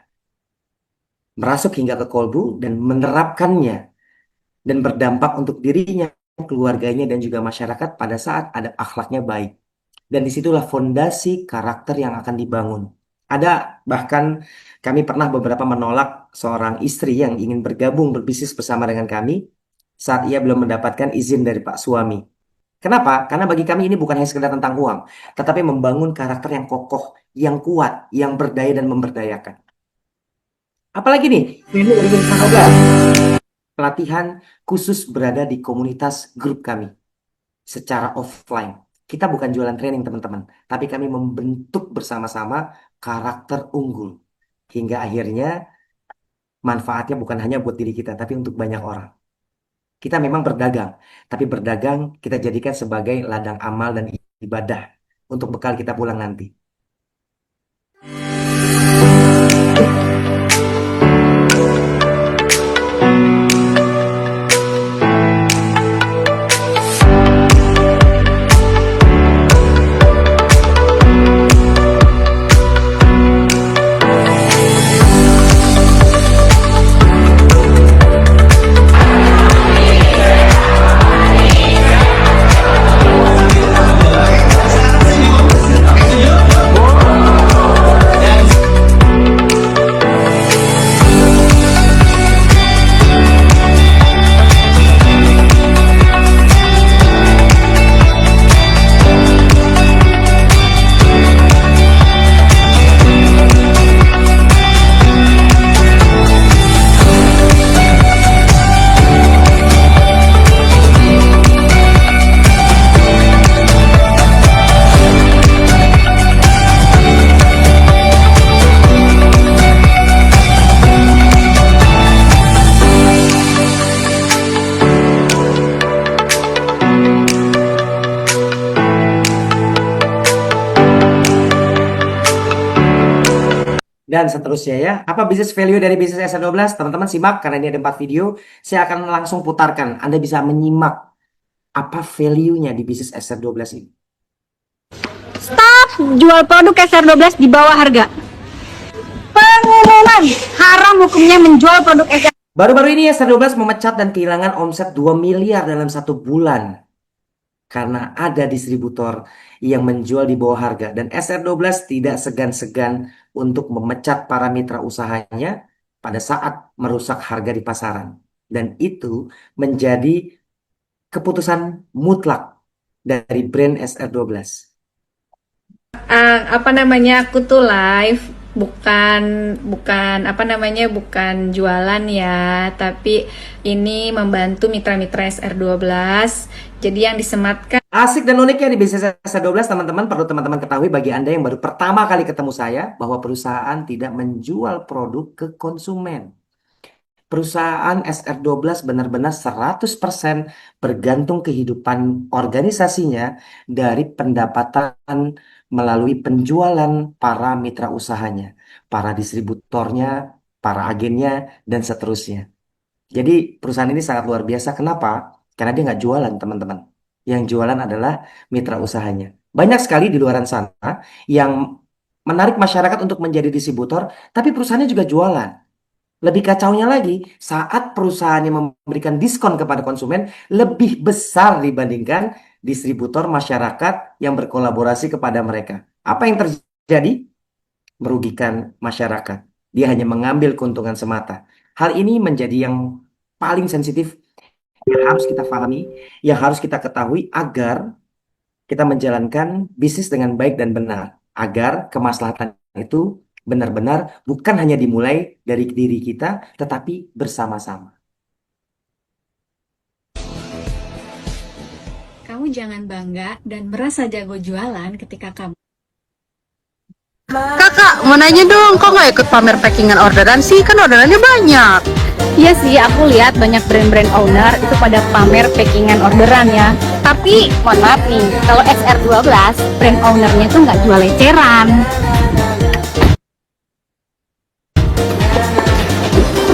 merasuk hingga ke kolbu dan menerapkannya dan berdampak untuk dirinya, keluarganya, dan juga masyarakat pada saat adab akhlaknya baik. Dan disitulah fondasi karakter yang akan dibangun. Ada bahkan kami pernah beberapa menolak seorang istri yang ingin bergabung berbisnis bersama dengan kami saat ia belum mendapatkan izin dari Pak suami. Kenapa? Karena bagi kami ini bukan hanya sekedar tentang uang, tetapi membangun karakter yang kokoh, yang kuat, yang berdaya dan memberdayakan. Apalagi nih, ini dari 2019 pelatihan khusus berada di komunitas grup kami secara offline. Kita bukan jualan training teman-teman, tapi kami membentuk bersama-sama karakter unggul. Hingga akhirnya manfaatnya bukan hanya buat diri kita, tapi untuk banyak orang. Kita memang berdagang, tapi berdagang kita jadikan sebagai ladang amal dan ibadah untuk bekal kita pulang nanti. Dan seterusnya ya. Apa business value dari bisnis SR12? Teman-teman simak karena ini ada 4 video. Saya akan langsung putarkan. Anda bisa menyimak apa value-nya di bisnis SR12 ini. Stop jual produk SR12 di bawah harga. Pengumuman, haram hukumnya menjual produk SR12. Baru-baru ini SR12 memecat dan kehilangan omset 2 miliar dalam 1 bulan. Karena ada distributor yang menjual di bawah harga. Dan SR12 tidak segan-segan untuk memecat para mitra usahanya pada saat merusak harga di pasaran. Dan itu menjadi keputusan mutlak dari brand SR12. Aku tuh live bukan jualan ya, tapi ini membantu mitra-mitra SR12. Jadi yang disematkan Asik dan uniknya di bisnis SR12 teman-teman, perlu teman-teman ketahui bagi Anda yang baru pertama kali ketemu saya bahwa perusahaan tidak menjual produk ke konsumen. perusahaan SR12 benar-benar 100% bergantung kehidupan organisasinya dari pendapatan melalui penjualan para mitra usahanya, para distributornya, para agennya, dan seterusnya. Jadi perusahaan ini sangat luar biasa. Kenapa? Karena dia nggak jualan, teman-teman. Yang jualan adalah mitra usahanya. Banyak sekali di luaran sana yang menarik masyarakat untuk menjadi distributor, tapi perusahaannya juga jualan. Lebih kacaunya lagi, saat perusahaannya memberikan diskon kepada konsumen lebih besar dibandingkan distributor masyarakat yang berkolaborasi kepada mereka. Apa yang terjadi? Merugikan masyarakat. Dia hanya mengambil keuntungan semata. Hal ini menjadi yang paling sensitif yang harus kita pahami, yang harus kita ketahui agar kita menjalankan bisnis dengan baik dan benar, agar kemaslahatan itu benar-benar bukan hanya dimulai dari diri kita, tetapi bersama-sama. Kamu jangan bangga dan merasa jago jualan ketika kamu Kakak, mau nanya dong, kok nggak ikut pamer packingan orderan sih? Kan orderannya banyak. Iya sih, aku lihat banyak brand-brand owner itu pada pamer packingan orderan ya. Tapi, mohon maaf nih, kalau XR12, brand ownernya tuh nggak jual eceran.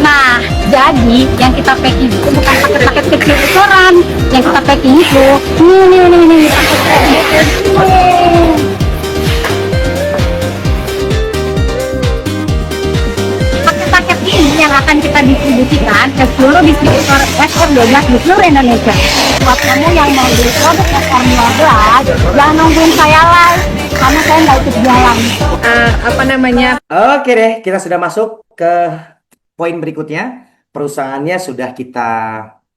Nah, jadi yang kita packing itu bukan paket-paket kecil restoran. Yang kita packing itu, nih, paket-paket ini yang akan kita distribusikan ke seluruh distributor SR12 di seluruh Indonesia. Buat kamu yang mau beli produk SR12, jangan nungguin saya live, karena saya nggak ikut jualan. apa namanya Oke deh, kita sudah masuk ke poin berikutnya. Perusahaannya sudah kita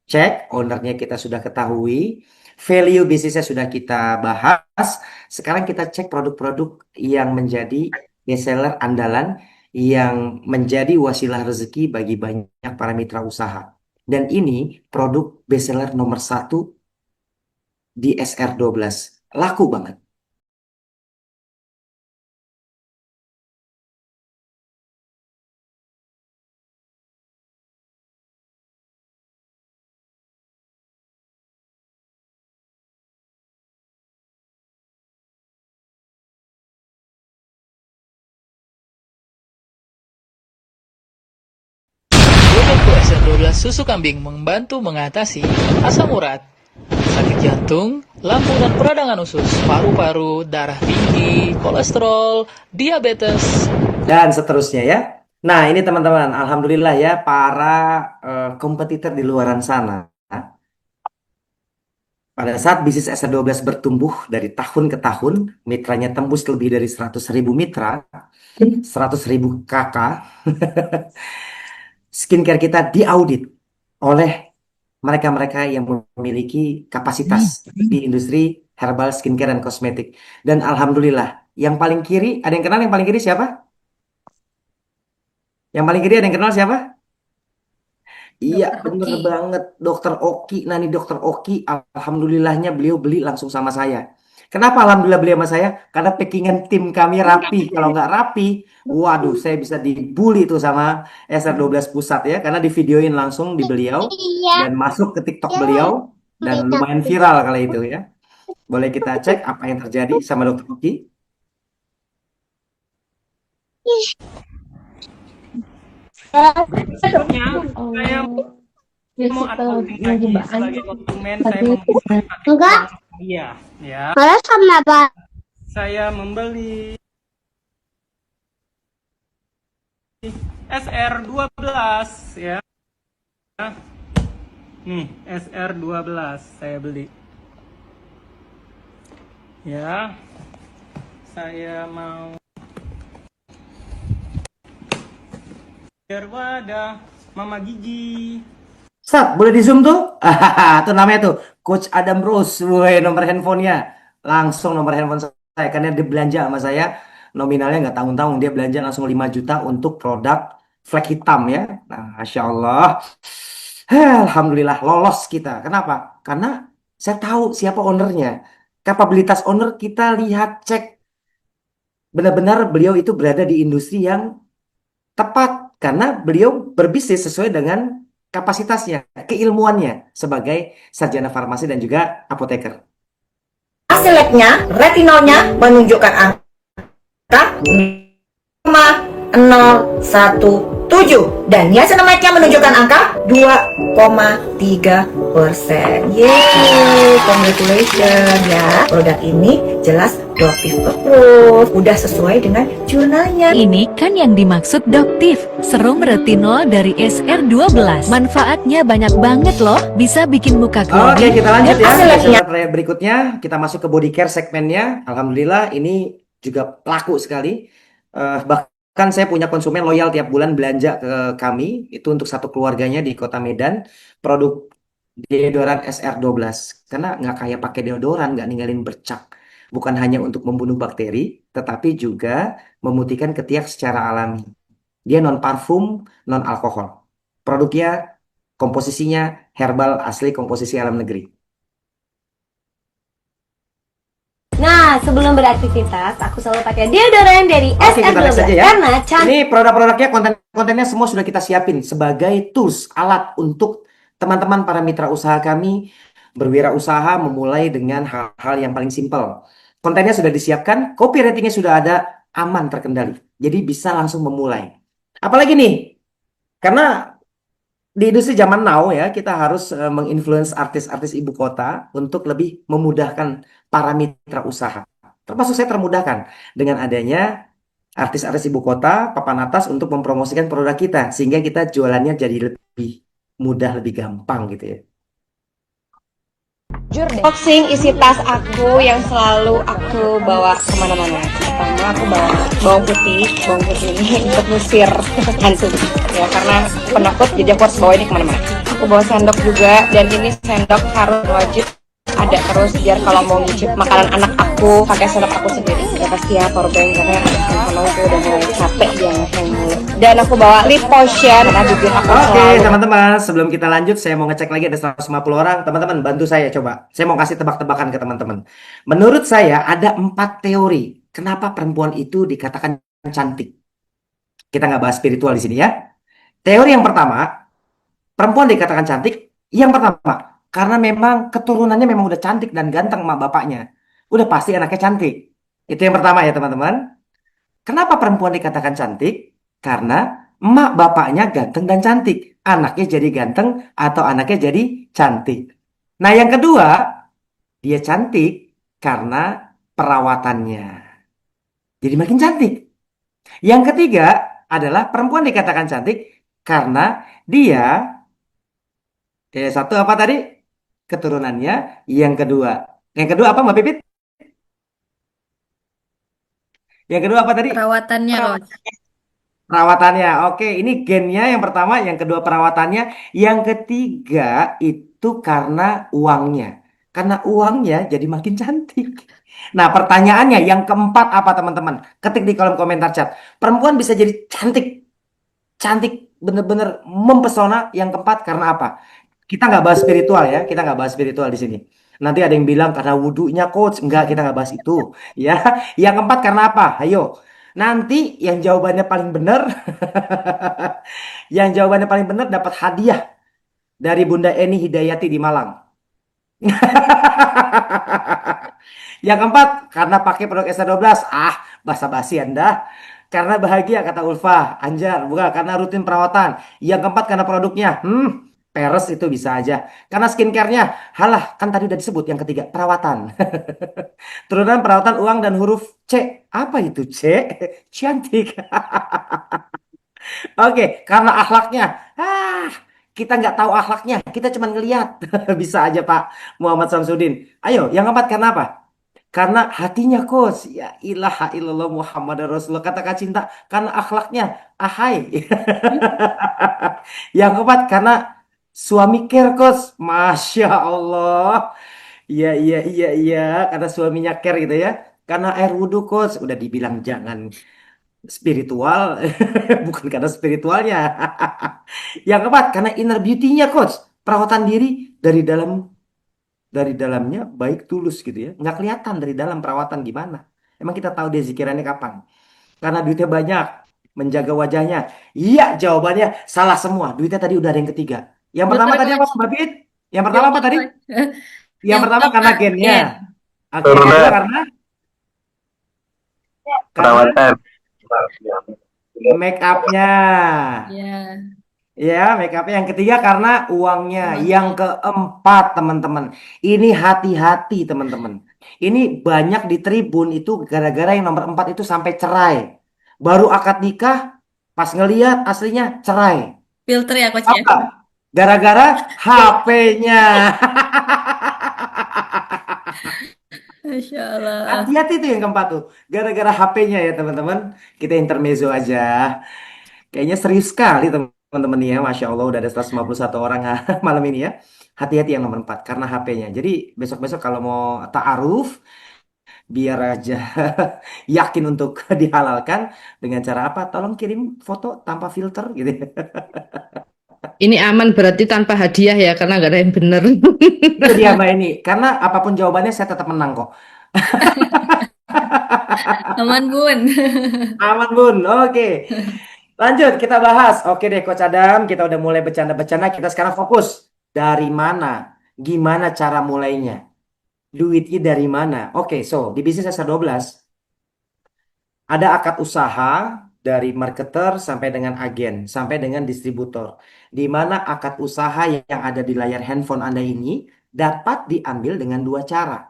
cek, ownernya kita sudah ketahui, value bisnisnya sudah kita bahas. Sekarang kita cek produk-produk yang menjadi best seller andalan, yang menjadi wasilah rezeki bagi banyak para mitra usaha. Dan ini produk best seller nomor 1 di SR12. Laku banget. Produkku SR12 susu kambing membantu mengatasi asam urat, sakit jantung, lambung dan peradangan usus, paru-paru, darah tinggi, kolesterol, diabetes, Dan seterusnya ya. Nah, ini teman-teman, alhamdulillah ya para kompetitor di luaran sana. Pada saat bisnis SR12 bertumbuh dari tahun ke tahun, mitranya tembus lebih dari 100.000 mitra, 100.000 kakak. Skincare kita diaudit oleh mereka-mereka yang memiliki kapasitas di industri herbal skincare dan kosmetik. Dan alhamdulillah, yang paling kiri, ada yang kenal yang paling kiri siapa? Yang paling kiri ada yang kenal siapa? Iya, Dokter bener Oki. banget. Dokter Oki. Nah, nih Dokter Oki, alhamdulillahnya beliau beli langsung sama saya. Kenapa alhamdulillah beli sama saya? Karena packingan tim kami rapi. Kalau nggak rapi, waduh, saya bisa dibully tuh sama SR12 pusat ya. Karena di videoin langsung di beliau dan masuk ke TikTok beliau dan lumayan viral kali itu ya. Boleh kita cek apa yang terjadi sama Dokter Oki? Saya mau advokasi lagi sebagai konsumen, saya membeli Enggak. iya ya. Kalau sama apa? Saya membeli SR12 ya. Nih, SR12 saya beli. Ya. Saya mau wadah Mama Gigi. Sat, boleh di zoom tuh? Tuh namanya tuh Coach Adam Rose. Woi, nomor handphonenya. Langsung nomor handphone saya. Karena dia belanja sama saya. Nominalnya nggak tanggung-tanggung. Dia belanja langsung 5 juta untuk produk flek hitam ya. Nah, Masya Allah. Alhamdulillah lolos kita. Kenapa? Karena saya tahu siapa ownernya. Kapabilitas owner kita lihat, cek. Benar-benar beliau itu berada di industri yang tepat. karena beliau berbisnis sesuai dengan kapasitasnya, keilmuannya sebagai sarjana farmasi dan juga apoteker. Hasil labnya, retinolnya menunjukkan angka 0,017 dan niacinamide-nya menunjukkan angka 2,3%. Yeay, congratulations ya. Produk ini jelas Doktif Approved, udah sesuai dengan jurnalnya. Ini kan yang dimaksud Doktif, serum retinol dari SR12. Manfaatnya banyak banget loh, bisa bikin muka Oke, glowing. kita lanjut ya. hasil labnya. Berikutnya kita masuk ke body care segmennya. Alhamdulillah ini juga laku sekali. Bahkan saya punya konsumen loyal tiap bulan belanja ke kami. Itu untuk satu keluarganya di Kota Medan. Produk deodoran SR12. Karena nggak kayak pakai deodoran, nggak ninggalin bercak. Bukan hanya untuk membunuh bakteri, tetapi juga memutihkan ketiak secara alami. Dia non parfum, non alkohol. Produknya komposisinya herbal asli komposisi alam negeri. Nah, sebelum beraktivitas, aku selalu pakai deodoran dari Oke, kita next SR12 aja ya. karena cantik. Ini produk-produknya, konten-kontennya semua sudah kita siapin sebagai tools, alat untuk teman-teman para mitra usaha kami berwirausaha memulai dengan hal-hal yang paling simpel. Kontennya sudah disiapkan, copywritingnya sudah ada, aman terkendali. Jadi bisa langsung memulai. Apalagi nih, karena di industri zaman now ya, kita harus menginfluence artis-artis ibu kota untuk lebih memudahkan para mitra usaha. Termasuk saya termudahkan dengan adanya artis-artis ibu kota, papan atas untuk mempromosikan produk kita. Sehingga kita jualannya jadi lebih mudah, lebih gampang gitu ya. Unboxing isi tas aku yang selalu aku bawa kemana-mana. Pertama aku bawa bawang putih ini untuk ngusir hantu ya, karena penakut jadi aku harus bawa ini kemana-mana. Aku bawa sendok juga, dan ini sendok harus wajib ada terus biar kalau mau ngicip makanan anak aku pakai sendok aku sendiri. Ya pasti ya powerbank, karena handphone aku udah mulai capek dia ngehang mulu. Dan aku bawa lip potion karena bibir aku Oke, selalu. teman-teman, sebelum kita lanjut, saya mau ngecek lagi ada 150 orang. Teman-teman, bantu saya coba. Saya mau kasih tebak-tebakan ke teman-teman. Menurut saya, ada 4 teori kenapa perempuan itu dikatakan cantik. Kita nggak bahas spiritual di sini ya. Teori yang pertama, perempuan dikatakan cantik. Yang pertama, karena memang keturunannya memang udah cantik dan ganteng mak bapaknya. Udah pasti anaknya cantik. Itu yang pertama ya teman-teman. Kenapa perempuan dikatakan cantik? Karena emak bapaknya ganteng dan cantik. Anaknya jadi ganteng atau anaknya jadi cantik. Nah, yang kedua, dia cantik karena perawatannya. Jadi makin cantik. Yang ketiga adalah perempuan dikatakan cantik karena dia, satu apa tadi? Keturunannya. Yang kedua apa Mbak Pipit? Yang kedua apa tadi? Perawatannya loh. Perawatannya. Oke, ini gennya yang pertama, yang kedua perawatannya, yang ketiga itu karena uangnya. Karena uangnya jadi makin cantik. Nah, pertanyaannya yang keempat apa teman-teman? Ketik di kolom komentar chat. Perempuan bisa jadi cantik. Cantik bener-bener mempesona. Yang keempat karena apa? Kita nggak bahas spiritual ya. Kita nggak bahas spiritual di sini. Nanti ada yang bilang karena wudhunya coach. Enggak, kita nggak bahas itu. Ya. Yang keempat karena apa? Ayo. Nanti yang jawabannya paling benar, yang jawabannya paling benar dapat hadiah dari Bunda Eni Hidayati di Malang. Yang keempat, karena pakai produk SR12. Basa-basi Anda. Karena bahagia kata Ulfa. Anjar, bukan karena rutin perawatan. Yang keempat karena produknya. Peres itu bisa aja. Karena skincare-nya. Halah, kan tadi udah disebut yang ketiga, perawatan. Turunan perawatan uang dan huruf C. Apa itu C? Cantik. Oke, karena akhlaknya. Kita nggak tahu akhlaknya. Kita cuma ngelihat. Bisa aja Pak Muhammad Samsudin. Ayo, yang keempat karena apa? Karena hatinya kos. Ya ilaha illallah Muhammad Rasulullah. Kata-kata cinta. Karena akhlaknya. Ahai. Yang keempat karena suami care kos. Masya Allah. Iya, iya, iya, iya. Karena suaminya care gitu ya. Karena air wudhu coach. Udah dibilang jangan spiritual. Bukan karena spiritualnya. Yang keempat, karena inner beauty-nya coach. Perawatan diri dari dalamnya baik tulus gitu ya. Nggak kelihatan dari dalam perawatan gimana. Emang kita tahu dia zikirannya kapan? Karena duitnya banyak. menjaga wajahnya. Iya, jawabannya salah semua. Duitnya tadi udah ada yang ketiga. Yang pertama Filter tadi apa, coach. Mbak Pit? Yang pertama apa Filter tadi? coach. Yang Yang pertama pertama karena gennya. gen. Oke, yang kedua karena make upnya. Ya. Ya, make upnya. Yang ketiga karena uangnya. Yang Uangnya. keempat, teman-teman. Ini hati-hati, teman-teman. Ini banyak di Tribun itu gara-gara yang nomor 4 itu sampai cerai. Baru akad nikah, pas ngeliat aslinya cerai. Filter ya coach ya. Apa? Gara-gara HP-nya. Masya Allah. Hati-hati tuh yang keempat tuh. Gara-gara HP-nya ya, teman-teman. Kita intermezzo aja. Kayaknya serius sekali teman-teman nih ya. Masya Allah udah ada 151 orang malam ini ya. Hati-hati yang nomor 4 karena HP-nya. Jadi besok-besok kalau mau ta'aruf biar aja yakin untuk dihalalkan dengan cara apa? Tolong kirim foto tanpa filter gitu. Ini aman berarti tanpa hadiah ya, karena nggak ada yang bener. Itu dia Mbak ini. Karena apapun jawabannya saya tetap menang kok. Aman bun. Aman Bun. Oke. Lanjut kita bahas. Oke deh Coach Adam, kita udah mulai bercanda-bercanda. Kita sekarang fokus. Dari mana? Gimana cara mulainya? Duitnya dari mana? Oke, so di bisnis SR12 ada akad usaha dari marketer sampai dengan agen, sampai dengan distributor. Di mana akad usaha yang ada di layar handphone Anda ini dapat diambil dengan dua cara.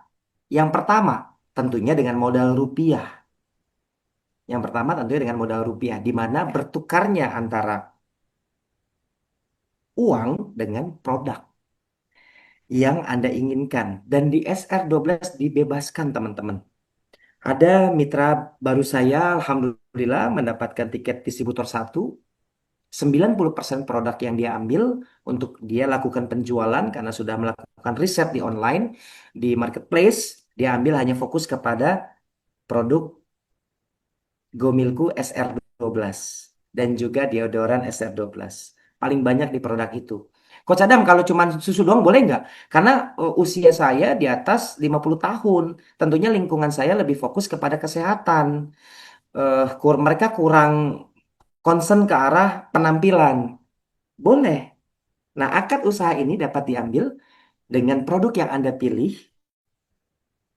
Yang pertama, tentunya dengan modal rupiah. Yang pertama tentunya dengan modal rupiah, di mana bertukarnya antara uang dengan produk yang Anda inginkan. Dan di SR12 dibebaskan teman-teman. Ada mitra baru saya, Alhamdulillah mendapatkan tiket distributor 1. 90% produk yang dia ambil untuk dia lakukan penjualan karena sudah melakukan riset di online, di marketplace, dia ambil hanya fokus kepada produk Gomilku SR12 dan juga deodoran SR12. Paling banyak di produk itu. Coach Adam, kalau cuma susu doang boleh nggak? Karena usia saya di atas 50 tahun. Tentunya lingkungan saya lebih fokus kepada kesehatan. Mereka kurang concern ke arah penampilan. Boleh. Nah, akad usaha ini dapat diambil dengan produk yang Anda pilih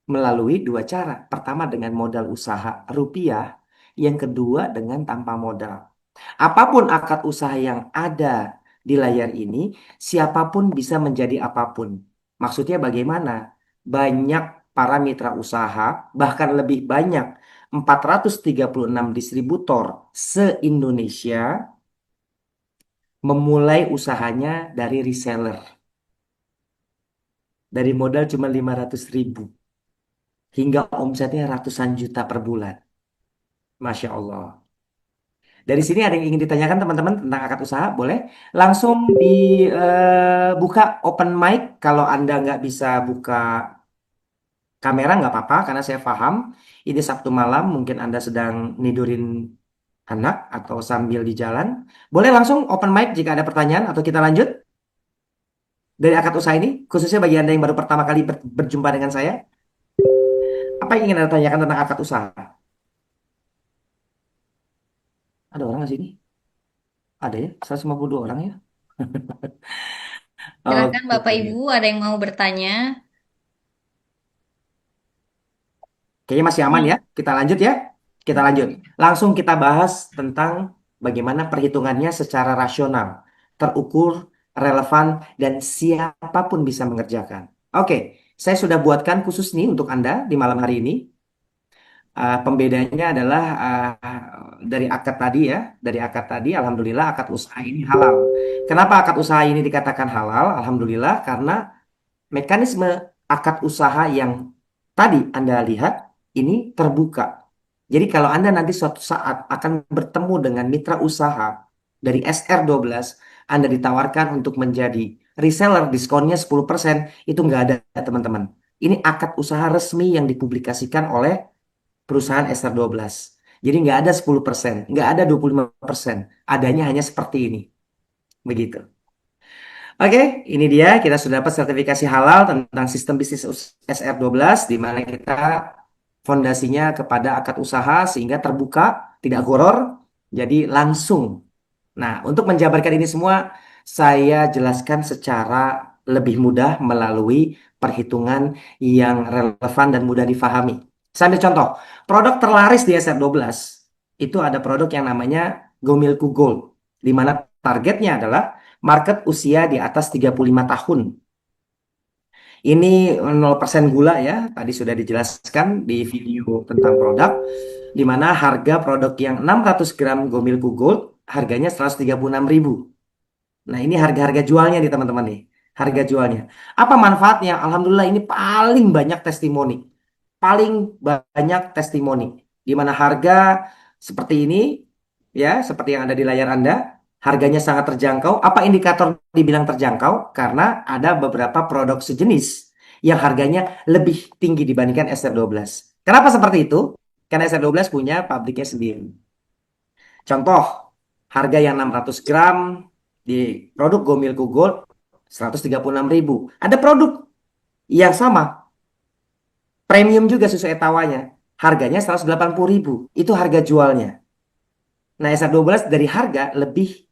melalui dua cara. Pertama dengan modal usaha rupiah, yang kedua dengan tanpa modal. Apapun akad usaha yang ada di layar ini, siapapun bisa menjadi apapun. Maksudnya bagaimana? Banyak para mitra usaha, bahkan lebih banyak 436 distributor se-Indonesia memulai usahanya dari reseller. Dari modal cuma 500.000 hingga omsetnya ratusan juta per bulan. Masya Allah. Dari sini ada yang ingin ditanyakan teman-teman tentang akad usaha? Boleh langsung dibuka open mic. Kalau Anda nggak bisa buka kamera nggak apa-apa karena saya paham ini Sabtu malam mungkin Anda sedang nidurin anak atau sambil di jalan. Boleh langsung open mic jika ada pertanyaan atau kita lanjut dari akad usaha ini khususnya bagi Anda yang baru pertama kali berjumpa dengan saya. Apa yang ingin Anda tanyakan tentang akad usaha? Ada orang nggak sini? Ada ya, 152 orang ya. Silakan Bapak Oke. Ibu, ada yang mau bertanya? Kayaknya masih aman ya. Kita lanjut ya. Kita lanjut. Langsung kita bahas tentang bagaimana perhitungannya secara rasional, terukur, relevan, dan siapapun bisa mengerjakan. Oke, saya sudah buatkan khusus nih untuk Anda di malam hari ini. Pembedanya adalah dari akad tadi ya. Dari akad tadi, alhamdulillah akad usaha ini halal. Kenapa akad usaha ini dikatakan halal? Alhamdulillah karena mekanisme akad usaha yang tadi Anda lihat ini terbuka. Jadi kalau Anda nanti suatu saat akan bertemu dengan mitra usaha dari SR12, Anda ditawarkan untuk menjadi reseller diskonnya 10%, itu nggak ada teman-teman. Ini akad usaha resmi yang dipublikasikan oleh perusahaan SR12. Jadi nggak ada 10%, nggak ada 25%. Adanya hanya seperti ini. Begitu. Oke, ini dia kita sudah dapat sertifikasi halal tentang sistem bisnis SR12 di mana kita fondasinya kepada akad usaha sehingga terbuka, tidak horor, Jadi langsung. Nah, untuk menjabarkan ini semua, saya jelaskan secara lebih mudah melalui perhitungan yang relevan dan mudah difahami. Saya ambil contoh, produk terlaris di SR12 itu ada produk yang namanya Gomilku Gold, di mana targetnya adalah market usia di atas 35 tahun. Ini 0% gula ya, tadi sudah dijelaskan di video tentang produk, di mana harga produk yang 600 gram Gomilku Gold harganya 136.000. Nah, ini harga-harga jualnya nih teman-teman nih. Harga jualnya. Apa manfaatnya? Alhamdulillah ini paling banyak testimoni. Paling banyak testimoni. Di mana harga seperti ini, ya, seperti yang ada di layar Anda, harganya sangat terjangkau. Apa indikator dibilang terjangkau? Karena ada beberapa produk sejenis yang harganya lebih tinggi dibandingkan SR12. Kenapa seperti itu? Karena SR12 punya pabriknya sendiri. Contoh, harga yang 600 gram di produk Gomilku Gold 136.000. Ada produk yang sama, premium juga susu etawanya, harganya 180.000. Itu harga jualnya. Nah, SR12 dari harga lebih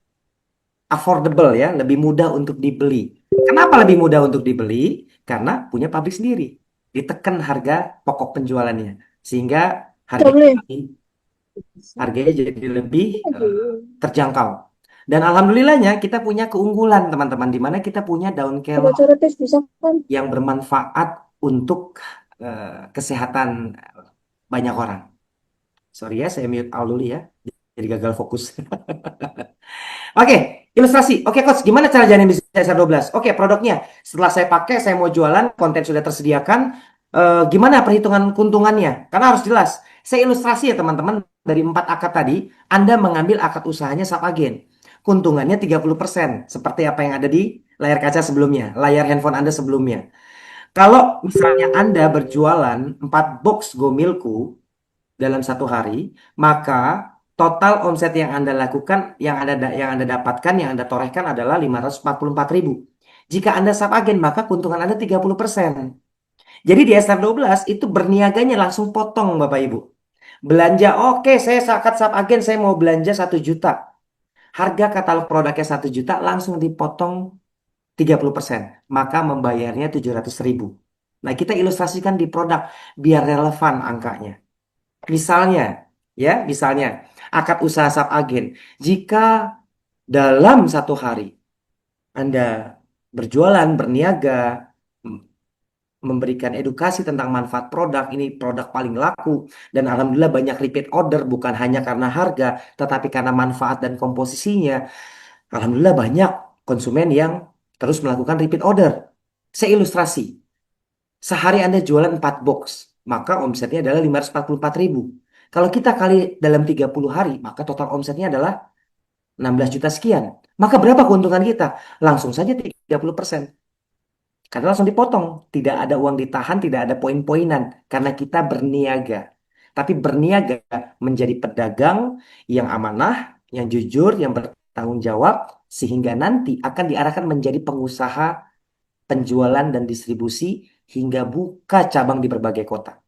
affordable ya, lebih mudah untuk dibeli. Kenapa lebih mudah untuk dibeli? Karena punya pabrik sendiri. Ditekan harga pokok penjualannya. Sehingga harganya jadi lebih terjangkau. Dan alhamdulillahnya kita punya keunggulan teman-teman, di mana kita punya daun kelor yang bermanfaat untuk kesehatan banyak orang. Sorry ya, saya mute all dulu ya, jadi gagal fokus. Oke, ilustrasi. Oke, Coach, gimana cara jalanin bisnis SR12? Oke, produknya. Setelah saya pakai, saya mau jualan, konten sudah tersediakan. Gimana perhitungan keuntungannya? Karena harus jelas. Saya ilustrasi ya teman-teman, dari 4 akad tadi, Anda mengambil akad usahanya Sapagen. Keuntungannya 30%, seperti apa yang ada di layar kaca sebelumnya, layar handphone Anda sebelumnya. Kalau misalnya Anda berjualan 4 box Gomilku dalam satu hari, maka total omset yang Anda lakukan, yang Anda dapatkan, yang Anda torehkan adalah 544.000. Jika Anda sub agen, maka keuntungan Anda 30%. Jadi di SR12 itu berniaganya langsung potong Bapak Ibu. Belanja, oke, saya sakat sub agen, saya mau belanja 1 juta. Harga katalog produknya 1 juta langsung dipotong 30%. Maka membayarnya 700.000. Nah, kita ilustrasikan di produk biar relevan angkanya. Misalnya, akad usaha sub agen. Jika dalam satu hari Anda berjualan, berniaga, memberikan edukasi tentang manfaat produk, ini produk paling laku, dan alhamdulillah banyak repeat order, bukan hanya karena harga, tetapi karena manfaat dan komposisinya. Alhamdulillah banyak konsumen yang terus melakukan repeat order. Saya ilustrasi. Sehari Anda jualan 4 box, maka omsetnya adalah 544.000. Kalau kita kali dalam 30 hari, maka total omsetnya adalah 16 juta sekian. Maka berapa keuntungan kita? Langsung saja 30%. Karena langsung dipotong. Tidak ada uang ditahan, tidak ada poin-poinan. Karena kita berniaga. Tapi berniaga menjadi pedagang yang amanah, yang jujur, yang bertanggung jawab, sehingga nanti akan diarahkan menjadi pengusaha penjualan dan distribusi hingga buka cabang di berbagai kota.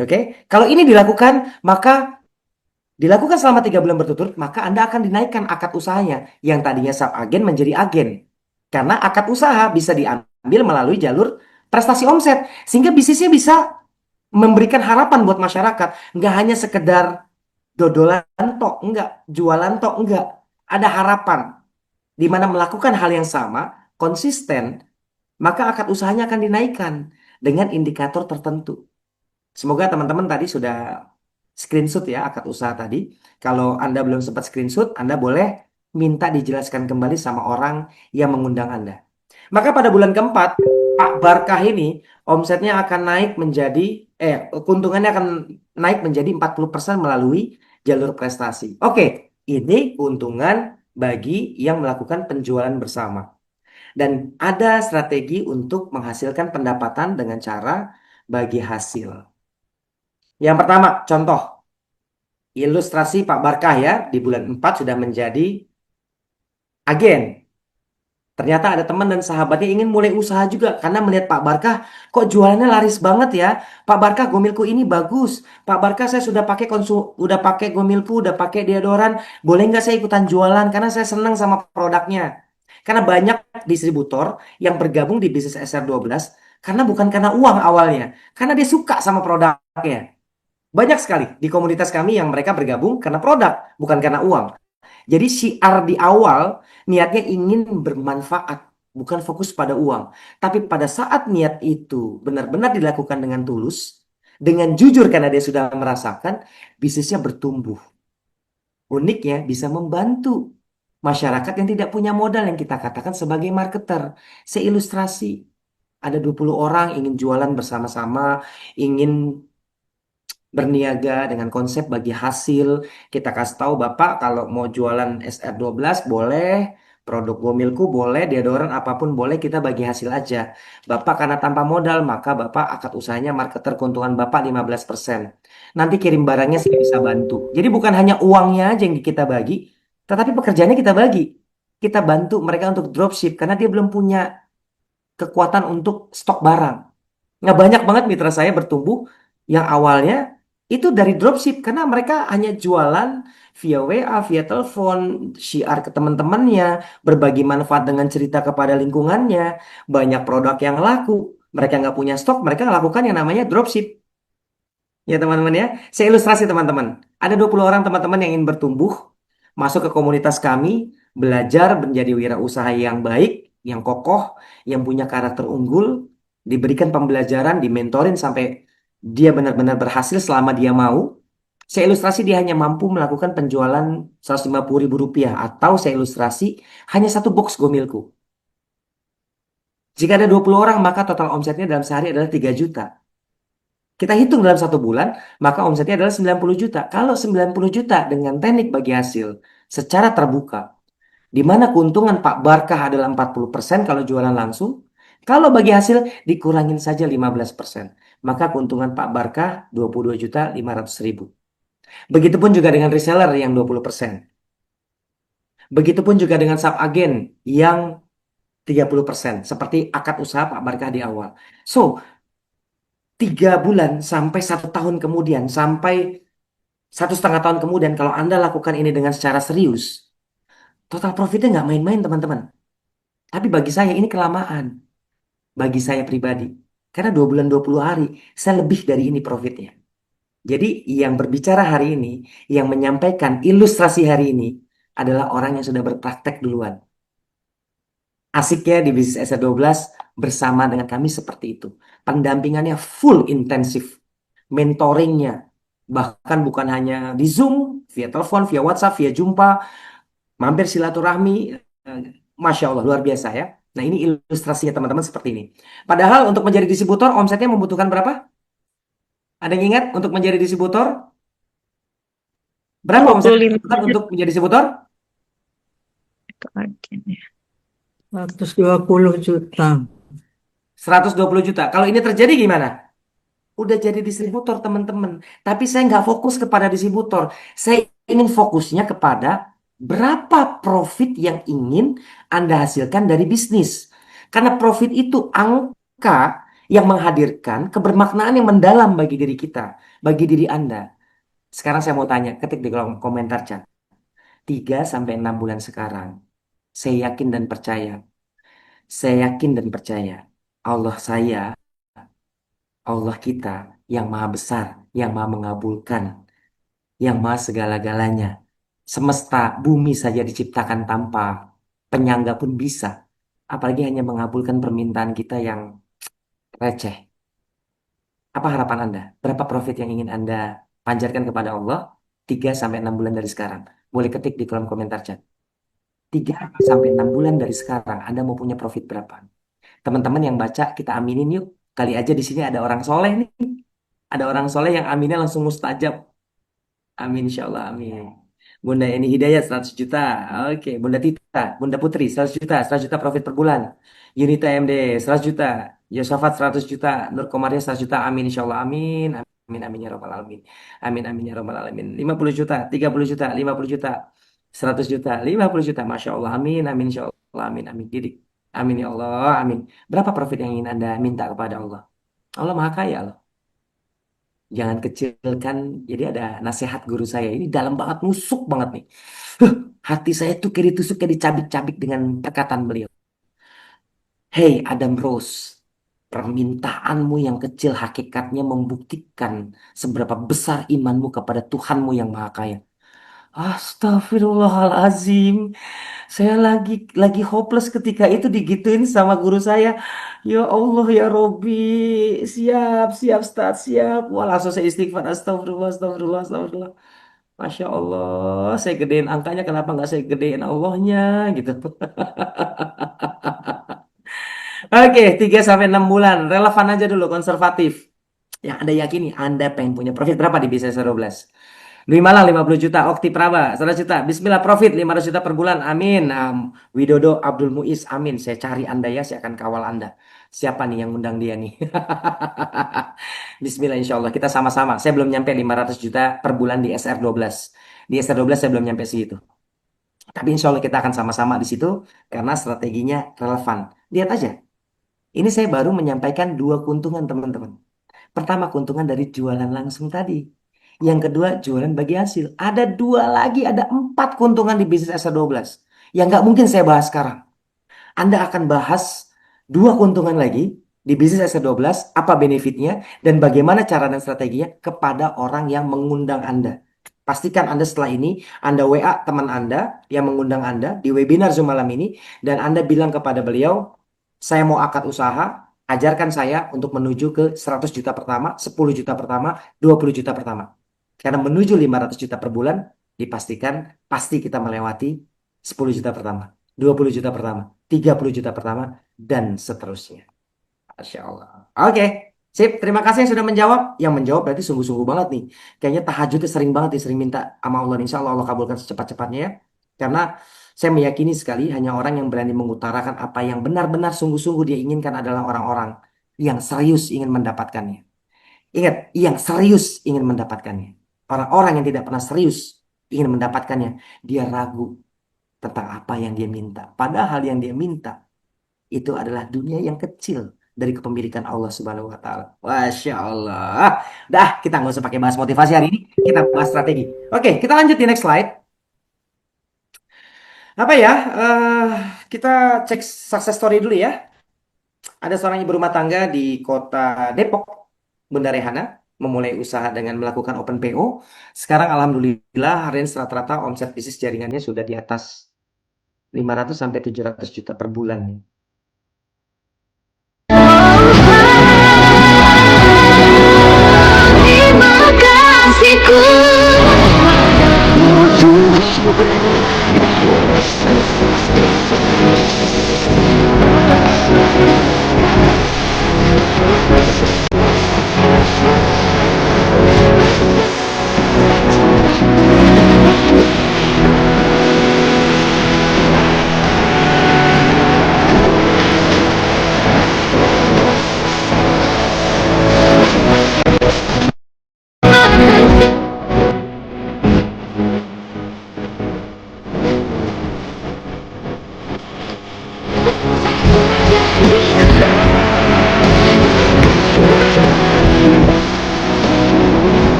Oke, kalau ini dilakukan, maka dilakukan selama 3 bulan berturut-turut, maka Anda akan dinaikkan akad usahanya yang tadinya sub agen menjadi agen. Karena akad usaha bisa diambil melalui jalur prestasi omset, sehingga bisnisnya bisa memberikan harapan buat masyarakat. Nggak hanya sekedar dodolan tok, enggak, jualan tok, enggak. Ada harapan di mana melakukan hal yang sama, konsisten, maka akad usahanya akan dinaikkan dengan indikator tertentu. Semoga teman-teman tadi sudah screenshot ya akad usaha tadi. Kalau Anda belum sempat screenshot, Anda boleh minta dijelaskan kembali sama orang yang mengundang Anda. Maka pada bulan keempat, Pak Barkah ini omsetnya akan naik menjadi, keuntungannya akan naik menjadi 40% melalui jalur prestasi. Oke, ini keuntungan bagi yang melakukan penjualan bersama. Dan ada strategi untuk menghasilkan pendapatan dengan cara bagi hasil. Yang pertama, contoh. Ilustrasi Pak Barkah ya, di bulan 4 sudah menjadi agen. Ternyata ada teman dan sahabatnya ingin mulai usaha juga karena melihat Pak Barkah kok jualannya laris banget ya. Pak Barkah Gomilku ini bagus. Pak Barkah saya sudah pakai udah pakai Gomilku, udah pakai deodoran. Boleh nggak saya ikutan jualan karena saya senang sama produknya. Karena banyak distributor yang bergabung di bisnis SR12 karena bukan karena uang awalnya, karena dia suka sama produknya. Banyak sekali di komunitas kami yang mereka bergabung karena produk, bukan karena uang. Jadi syiar di awal niatnya ingin bermanfaat, bukan fokus pada uang. Tapi pada saat niat itu benar-benar dilakukan dengan tulus, dengan jujur karena dia sudah merasakan, bisnisnya bertumbuh. Uniknya bisa membantu masyarakat yang tidak punya modal yang kita katakan sebagai marketer. Seilustrasi, ada 20 orang ingin jualan bersama-sama, ingin berniaga dengan konsep bagi hasil. Kita kasih tahu Bapak kalau mau jualan SR12 boleh, produk Gomilku boleh, deodoran apapun boleh, kita bagi hasil aja. Bapak karena tanpa modal, maka Bapak akad usahanya marketer, keuntungan Bapak 15%. Nanti kirim barangnya saya bisa bantu. Jadi bukan hanya uangnya aja yang kita bagi, tetapi pekerjaannya kita bagi. Kita bantu mereka untuk dropship karena dia belum punya kekuatan untuk stok barang. Nggak banyak banget mitra saya bertumbuh yang awalnya itu dari dropship karena mereka hanya jualan via WA, via telepon, syiar ke teman-temannya, berbagi manfaat dengan cerita kepada lingkungannya, banyak produk yang laku. Mereka nggak punya stok, mereka lakukan yang namanya dropship. Ya teman-teman ya, saya ilustrasi teman-teman. Ada 20 orang teman-teman yang ingin bertumbuh, masuk ke komunitas kami, belajar menjadi wirausaha yang baik, yang kokoh, yang punya karakter unggul, diberikan pembelajaran, dimentorin sampai dia benar-benar berhasil selama dia mau. Saya ilustrasi dia hanya mampu melakukan penjualan 150.000 rupiah atau saya ilustrasi hanya satu box Gomilku. Jika ada 20 orang maka total omsetnya dalam sehari adalah 3 juta. Kita hitung dalam satu bulan maka omsetnya adalah 90 juta. Kalau 90 juta dengan teknik bagi hasil secara terbuka, di mana keuntungan Pak Barkah adalah 40% kalau jualan langsung, kalau bagi hasil dikurangin saja 15%, maka keuntungan Pak Barkah 22.500.000. Begitupun juga dengan reseller yang 20%. Begitupun juga dengan sub agen yang 30%, seperti akad usaha Pak Barkah di awal. So, 3 bulan sampai 1 tahun kemudian, sampai 1,5 tahun kemudian, kalau Anda lakukan ini dengan secara serius, total profitnya nggak main-main teman-teman. Tapi bagi saya ini kelamaan. Bagi saya pribadi. Karena 2 bulan 20 hari, saya lebih dari ini profitnya. Jadi yang berbicara hari ini, yang menyampaikan ilustrasi hari ini, adalah orang yang sudah berpraktek duluan. Asiknya di bisnis SR12 bersama dengan kami seperti itu. Pendampingannya full intensif. Mentoringnya. Bahkan bukan hanya di Zoom, via telepon, via WhatsApp, via jumpa, mampir silaturahmi. Masya Allah, luar biasa ya. Nah ini ilustrasinya teman-teman seperti ini. Padahal untuk menjadi distributor, omsetnya membutuhkan berapa? Ada yang ingat untuk menjadi distributor? Berapa omset 25 untuk menjadi distributor? 120 juta. 120 juta. Kalau ini terjadi gimana? Udah jadi distributor teman-teman. Tapi saya nggak fokus kepada distributor. Saya ingin fokusnya kepada berapa profit yang ingin Anda hasilkan dari bisnis. Karena profit itu angka yang menghadirkan kebermaknaan yang mendalam bagi diri kita, bagi diri Anda. Sekarang saya mau tanya, ketik di kolom komentar chat. 3 sampai 6 bulan sekarang, saya yakin dan percaya. Saya yakin dan percaya. Allah saya, Allah kita yang maha besar, yang maha mengabulkan, yang maha segala-galanya. Semesta, bumi saja diciptakan tanpa penyangga pun bisa. Apalagi hanya mengabulkan permintaan kita yang receh. Apa harapan Anda? Berapa profit yang ingin Anda panjatkan kepada Allah? 3 sampai 6 bulan dari sekarang. Boleh ketik di kolom komentar chat. 3 sampai 6 bulan dari sekarang Anda mau punya profit berapa? Teman-teman yang baca kita aminin yuk. Kali aja di sini ada orang soleh nih. Ada orang soleh yang aminnya langsung mustajab. Amin insya Allah amin. Bunda Eni Hidayat 100 juta. Oke, Bunda Tita, Bunda Putri 100 juta, 100 juta profit per bulan. Yunita MD 100 juta, Yosafat 100 juta, Nur Komaria 100 juta. Amin insyaallah amin. Amin amin ya rabbal alamin. Amin amin ya rabbal alamin. 50 juta, 30 juta, 50 juta, 100 juta, 50 juta. Masya Allah amin amin insyaallah amin amin. Didik. Amin ya Allah, amin. Berapa profit yang ingin Anda minta kepada Allah? Allah Maha Kaya loh. Jangan kecilkan. Jadi ada nasihat guru saya ini dalam banget, nusuk banget nih. Huh, hati saya tuh kayak ditusuk, kayak dicabik-cabik dengan perkataan beliau. Hey Adam Rose, permintaanmu yang kecil hakikatnya membuktikan seberapa besar imanmu kepada Tuhanmu yang Maha Kaya. Astagfirullahalazim. Saya lagi hopeless ketika itu digituin sama guru saya. Ya Allah ya Robi, siap, siap, Ustaz, siap. Wah, langsung saya istighfar. Astagfirullah, astagfirullah, astagfirullah. Masya Allah, saya gedein angkanya, kenapa nggak saya gedein Allahnya gitu. Oke, 3 sampai 6 bulan. Relevan aja dulu, konservatif. Yang Anda yakini, Anda pengen punya profit berapa di bisnis 12? Dwi Malang 50 juta, Okti Praba 100 juta. Bismillah profit 500 juta per bulan. Amin. Widodo Abdul Muiz, amin. Saya cari Anda ya, saya akan kawal Anda. Siapa nih yang undang dia nih? Bismillah insya Allah kita sama-sama. Saya belum nyampe 500 juta per bulan di SR12. Di SR12 saya belum nyampe segitu. Tapi insya Allah kita akan sama-sama di situ karena strateginya relevan. Lihat aja. Ini saya baru menyampaikan 2 keuntungan teman-teman. Pertama keuntungan dari jualan langsung tadi. Yang kedua jualan bagi hasil. Ada 2 lagi, ada 4 keuntungan di bisnis SR12. Yang nggak mungkin saya bahas sekarang. Anda akan bahas 2 keuntungan lagi di bisnis SR12, apa benefitnya, dan bagaimana cara dan strateginya kepada orang yang mengundang Anda. Pastikan Anda setelah ini, Anda WA teman Anda yang mengundang Anda di webinar Zoom malam ini, dan Anda bilang kepada beliau, saya mau akad usaha, ajarkan saya untuk menuju ke 100 juta pertama, 10 juta pertama, 20 juta pertama. Karena menuju 500 juta per bulan, dipastikan pasti kita melewati 10 juta pertama, 20 juta pertama, 30 juta pertama, dan seterusnya. Masya Allah. Oke, sip. Terima kasih yang sudah menjawab. Yang menjawab berarti sungguh-sungguh banget nih. Kayaknya tahajudnya sering banget nih, sering minta sama Allah. Insya Allah Allah kabulkan secepat-cepatnya ya. Karena saya meyakini sekali hanya orang yang berani mengutarakan apa yang benar-benar sungguh-sungguh dia inginkan adalah orang-orang yang serius ingin mendapatkannya. Ingat, yang serius ingin mendapatkannya. Orang-orang yang tidak pernah serius ingin mendapatkannya, dia ragu tentang apa yang dia minta. Padahal yang dia minta itu adalah dunia yang kecil dari kepemilikan Allah Subhanahu wa taala. Masya Allah. Dah, kita nggak usah pakai bahas motivasi hari ini, kita bahas strategi. Oke, kita lanjut di next slide. Apa ya? Kita cek success story dulu ya. Ada seorang ibu rumah tangga di kota Depok, Bunda Rehana, memulai usaha dengan melakukan open PO. Sekarang alhamdulillah range rata-rata omset bisnis jaringannya sudah di atas 500 sampai 700 juta per bulan nih.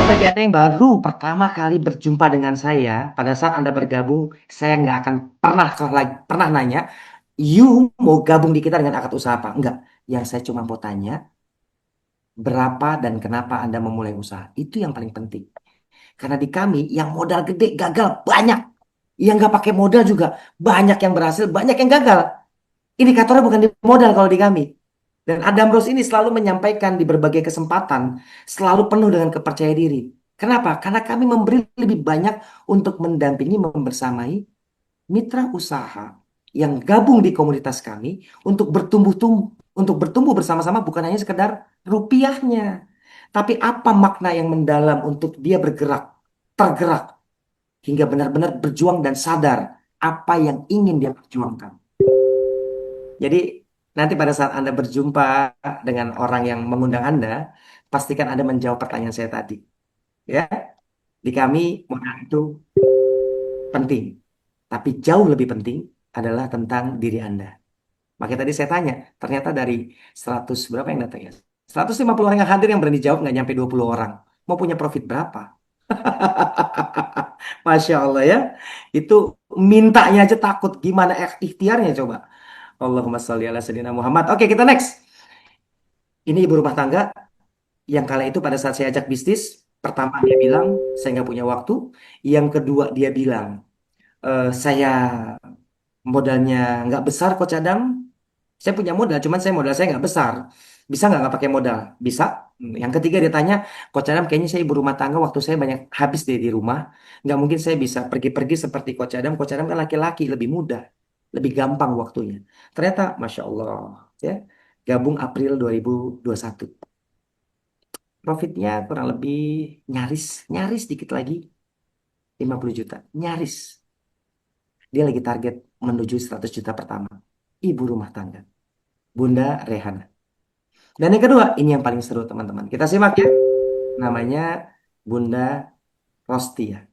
Bagi Anda yang baru pertama kali berjumpa dengan saya, pada saat Anda bergabung, saya nggak akan pernah nanya, you mau gabung di kita dengan akad usaha apa? Enggak. Yang saya cuma mau tanya, berapa dan kenapa Anda memulai usaha? Itu yang paling penting. Karena di kami, yang modal gede gagal banyak. Yang nggak pakai modal juga banyak yang berhasil, banyak yang gagal. Indikatornya bukan di modal kalau di kami. Dan Adam Rose ini selalu menyampaikan di berbagai kesempatan, selalu penuh dengan kepercaya diri. Kenapa? Karena kami memberi lebih banyak untuk mendampingi, membersamai mitra usaha yang gabung di komunitas kami untuk bertumbuh bersama-sama bukan hanya sekedar rupiahnya, tapi apa makna yang mendalam untuk dia tergerak, hingga benar-benar berjuang dan sadar apa yang ingin dia perjuangkan. Jadi nanti pada saat Anda berjumpa dengan orang yang mengundang Anda, pastikan Anda menjawab pertanyaan saya tadi. Ya, Di kami modal itu penting, tapi jauh lebih penting adalah tentang diri Anda. Makanya tadi saya tanya, ternyata dari 100 berapa yang datang ya? 150 orang yang hadir yang berani jawab nggak nyampe 20 orang. Mau punya profit berapa? Masya Allah ya. Itu mintanya aja takut. Gimana ikhtiarnya coba? Allahumma sholli ala sayyidina Muhammad. Oke, kita next. Ini ibu rumah tangga yang kala itu pada saat saya ajak bisnis, pertama dia bilang, saya nggak punya waktu. Yang kedua dia bilang, saya modalnya nggak besar kok Cadang. Saya punya modal, cuman modal saya nggak besar. Bisa nggak pakai modal? Bisa. Yang ketiga dia tanya, Coach Adam kayaknya saya ibu rumah tangga, waktu saya banyak habis deh di rumah. Nggak mungkin saya bisa pergi-pergi seperti Coach Adam. Coach Adam kan laki-laki, lebih mudah, lebih gampang waktunya. Ternyata, Masya Allah, ya gabung April 2021. Profitnya kurang lebih nyaris, nyaris dikit lagi 50 juta. Nyaris. Dia lagi target menuju 100 juta pertama. Ibu rumah tangga. Bunda Rehana. Dan yang kedua, ini yang paling seru teman-teman. Kita simak ya. Namanya Bunda Rostia.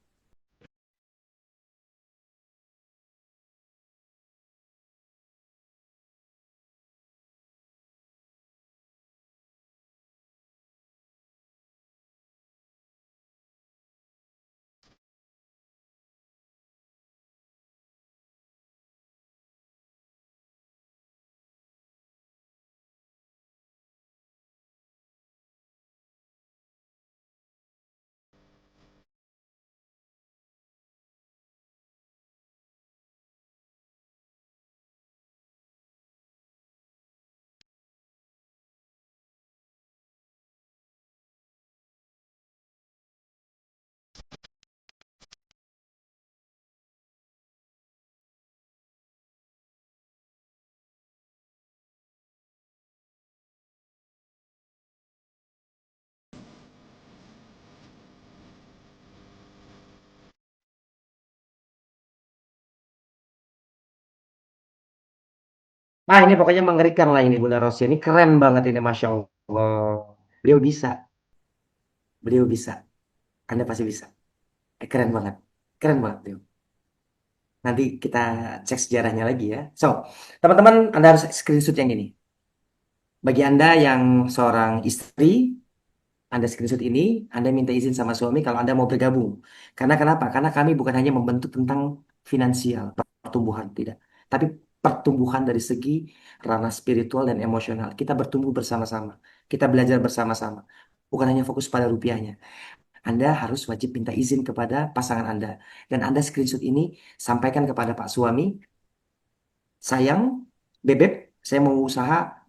Nah ini pokoknya mengerikan lah ini Bunda Rostia. Ini keren banget ini Masya Allah. Beliau bisa. Beliau bisa. Anda pasti bisa. Keren banget. Keren banget beliau. Nanti kita cek sejarahnya lagi ya. So, teman-teman Anda harus screenshot yang ini. Bagi Anda yang seorang istri, Anda screenshot ini, Anda minta izin sama suami kalau Anda mau bergabung. Karena kenapa? Karena kami bukan hanya membentuk tentang finansial, pertumbuhan, tidak. Tapi pertumbuhan dari segi ranah spiritual dan emosional. Kita bertumbuh bersama-sama. Kita belajar bersama-sama. Bukan hanya fokus pada rupiahnya. Anda harus wajib minta izin kepada pasangan Anda. Dan Anda screenshot ini, sampaikan kepada Pak suami, sayang, bebek, saya mau usaha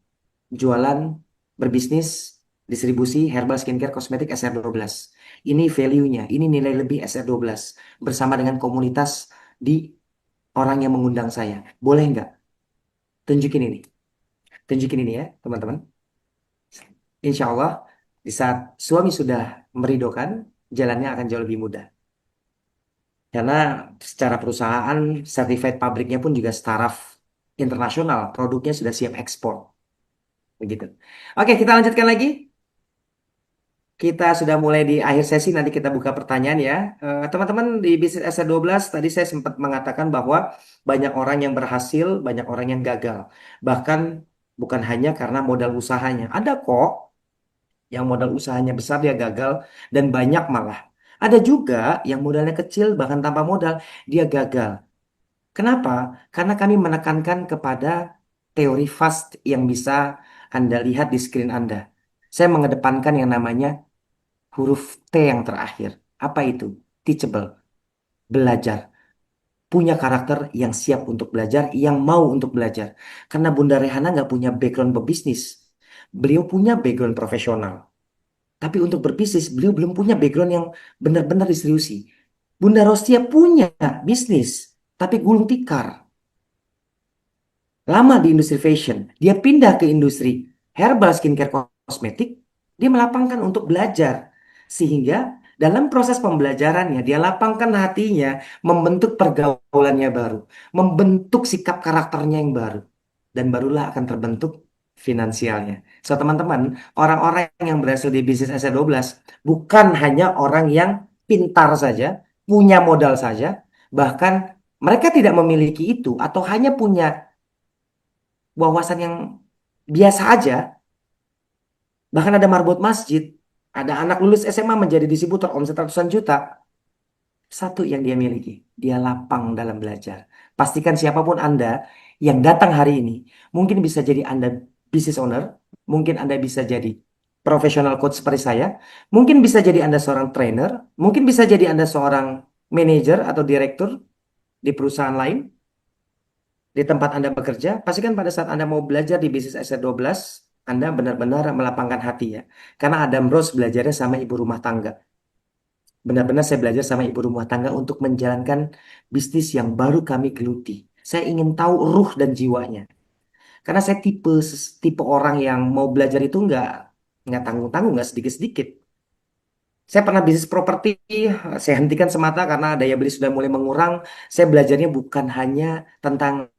jualan, berbisnis, distribusi herbal skincare kosmetik SR12. Ini value-nya, ini nilai lebih SR12 bersama dengan komunitas di orang yang mengundang saya. Boleh nggak? Tunjukin ini. Tunjukin ini ya, teman-teman. Insya Allah, di saat suami sudah meridokan, jalannya akan jauh lebih mudah. Karena secara perusahaan, certified pabriknya pun juga staraf internasional. Produknya sudah siap ekspor. Begitu. Oke, kita lanjutkan lagi. Kita sudah mulai di akhir sesi, nanti kita buka pertanyaan ya. Teman-teman di bisnis SR12 tadi saya sempat mengatakan bahwa banyak orang yang berhasil, banyak orang yang gagal. Bahkan bukan hanya karena modal usahanya. Ada kok yang modal usahanya besar dia gagal dan banyak malah. Ada juga yang modalnya kecil bahkan tanpa modal dia gagal. Kenapa? Karena kami menekankan kepada teori FAST yang bisa Anda lihat di screen Anda. Saya mengedepankan yang namanya huruf T yang terakhir. Apa itu? Teachable. Belajar. Punya karakter yang siap untuk belajar, yang mau untuk belajar. Karena Bunda Rehana nggak punya background berbisnis. Beliau punya background profesional. Tapi untuk berbisnis, beliau belum punya background yang benar-benar distribusi. Bunda Rostia punya bisnis, tapi gulung tikar. Lama di industri fashion, dia pindah ke industri herbal skincare kosmetik, dia melapangkan untuk belajar. Sehingga dalam proses pembelajarannya, dia lapangkan hatinya, membentuk pergaulannya baru, membentuk sikap karakternya yang baru. Dan barulah akan terbentuk finansialnya. So teman-teman, orang-orang yang berhasil di bisnis SR12 bukan hanya orang yang pintar saja, punya modal saja, bahkan mereka tidak memiliki itu atau hanya punya wawasan yang biasa aja, bahkan ada marbot masjid, ada anak lulus SMA menjadi distributor omset ratusan juta. Satu yang dia miliki, dia lapang dalam belajar. Pastikan siapapun Anda yang datang hari ini, mungkin bisa jadi Anda business owner, mungkin Anda bisa jadi professional coach seperti saya, mungkin bisa jadi Anda seorang trainer, mungkin bisa jadi Anda seorang manajer atau direktur di perusahaan lain, di tempat Anda bekerja. Pastikan pada saat Anda mau belajar di bisnis SR12, Anda benar-benar melapangkan hati ya. Karena Adam Rose belajarnya sama ibu rumah tangga. Benar-benar saya belajar sama ibu rumah tangga untuk menjalankan bisnis yang baru kami geluti. Saya ingin tahu ruh dan jiwanya. Karena saya tipe orang yang mau belajar itu nggak tanggung-tanggung, nggak sedikit-sedikit. Saya pernah bisnis properti, saya hentikan semata karena daya beli sudah mulai mengurang. Saya belajarnya bukan hanya tentang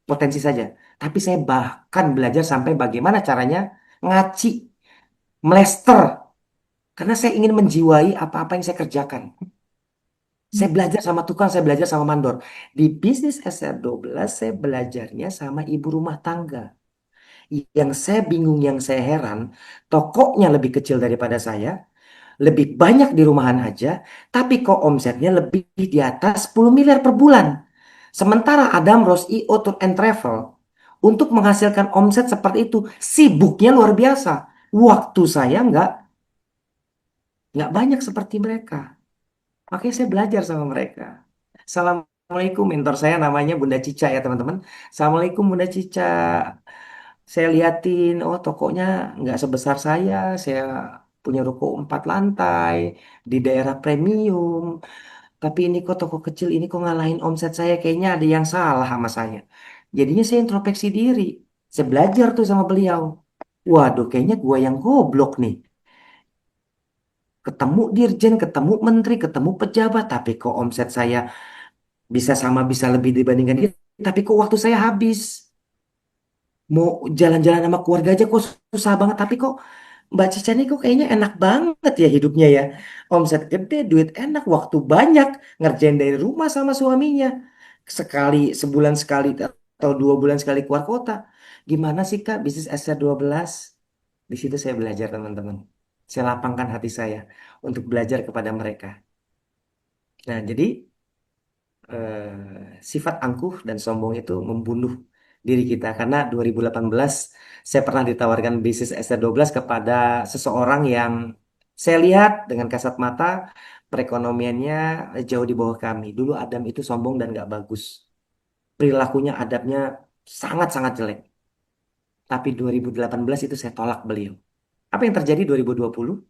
potensi saja, tapi saya bahkan belajar sampai bagaimana caranya ngaci, melester, karena saya ingin menjiwai apa-apa yang saya kerjakan. Saya belajar sama tukang, saya belajar sama mandor. Di bisnis SR12, saya belajarnya sama ibu rumah tangga. Yang saya bingung, yang saya heran, tokonya lebih kecil daripada saya, lebih banyak di rumahan aja, tapi kok omsetnya lebih di atas 10 miliar per bulan. Sementara Adam Rose IO Tour and Travel, untuk menghasilkan omset seperti itu, sibuknya luar biasa. Waktu saya nggak banyak seperti mereka. Makanya saya belajar sama mereka. Assalamualaikum, mentor saya namanya Bunda Cica ya teman-teman. Assalamualaikum Bunda Cica. Saya liatin, oh tokonya nggak sebesar saya punya ruko 4 lantai di daerah premium. Tapi ini kok toko kecil ini kok ngalahin omset saya, kayaknya ada yang salah sama saya. Jadinya saya introspeksi diri. Saya belajar tuh sama beliau. Waduh, kayaknya gua yang goblok nih. Ketemu dirjen, ketemu menteri, ketemu pejabat, tapi kok omset saya bisa sama bisa lebih dibandingkan dia, tapi kok waktu saya habis. Mau jalan-jalan sama keluarga aja kok susah banget, tapi kok Mbak Cica ini kok kayaknya enak banget ya hidupnya ya. Omset gede, duit enak, waktu banyak, ngerjain dari rumah sama suaminya. Sekali, sebulan sekali atau 2 bulan sekali keluar kota. Gimana sih Kak bisnis SR12? Di situ saya belajar teman-teman. Saya lapangkan hati saya untuk belajar kepada mereka. Nah, jadi sifat angkuh dan sombong itu membunuh diri kita karena 2018 saya pernah ditawarkan bisnis SR12 kepada seseorang yang saya lihat dengan kasat mata perekonomiannya jauh di bawah kami. Dulu Adam itu sombong dan nggak bagus. Perilakunya Adabnya sangat-sangat jelek. Tapi 2018 itu saya tolak beliau. Apa yang terjadi 2020?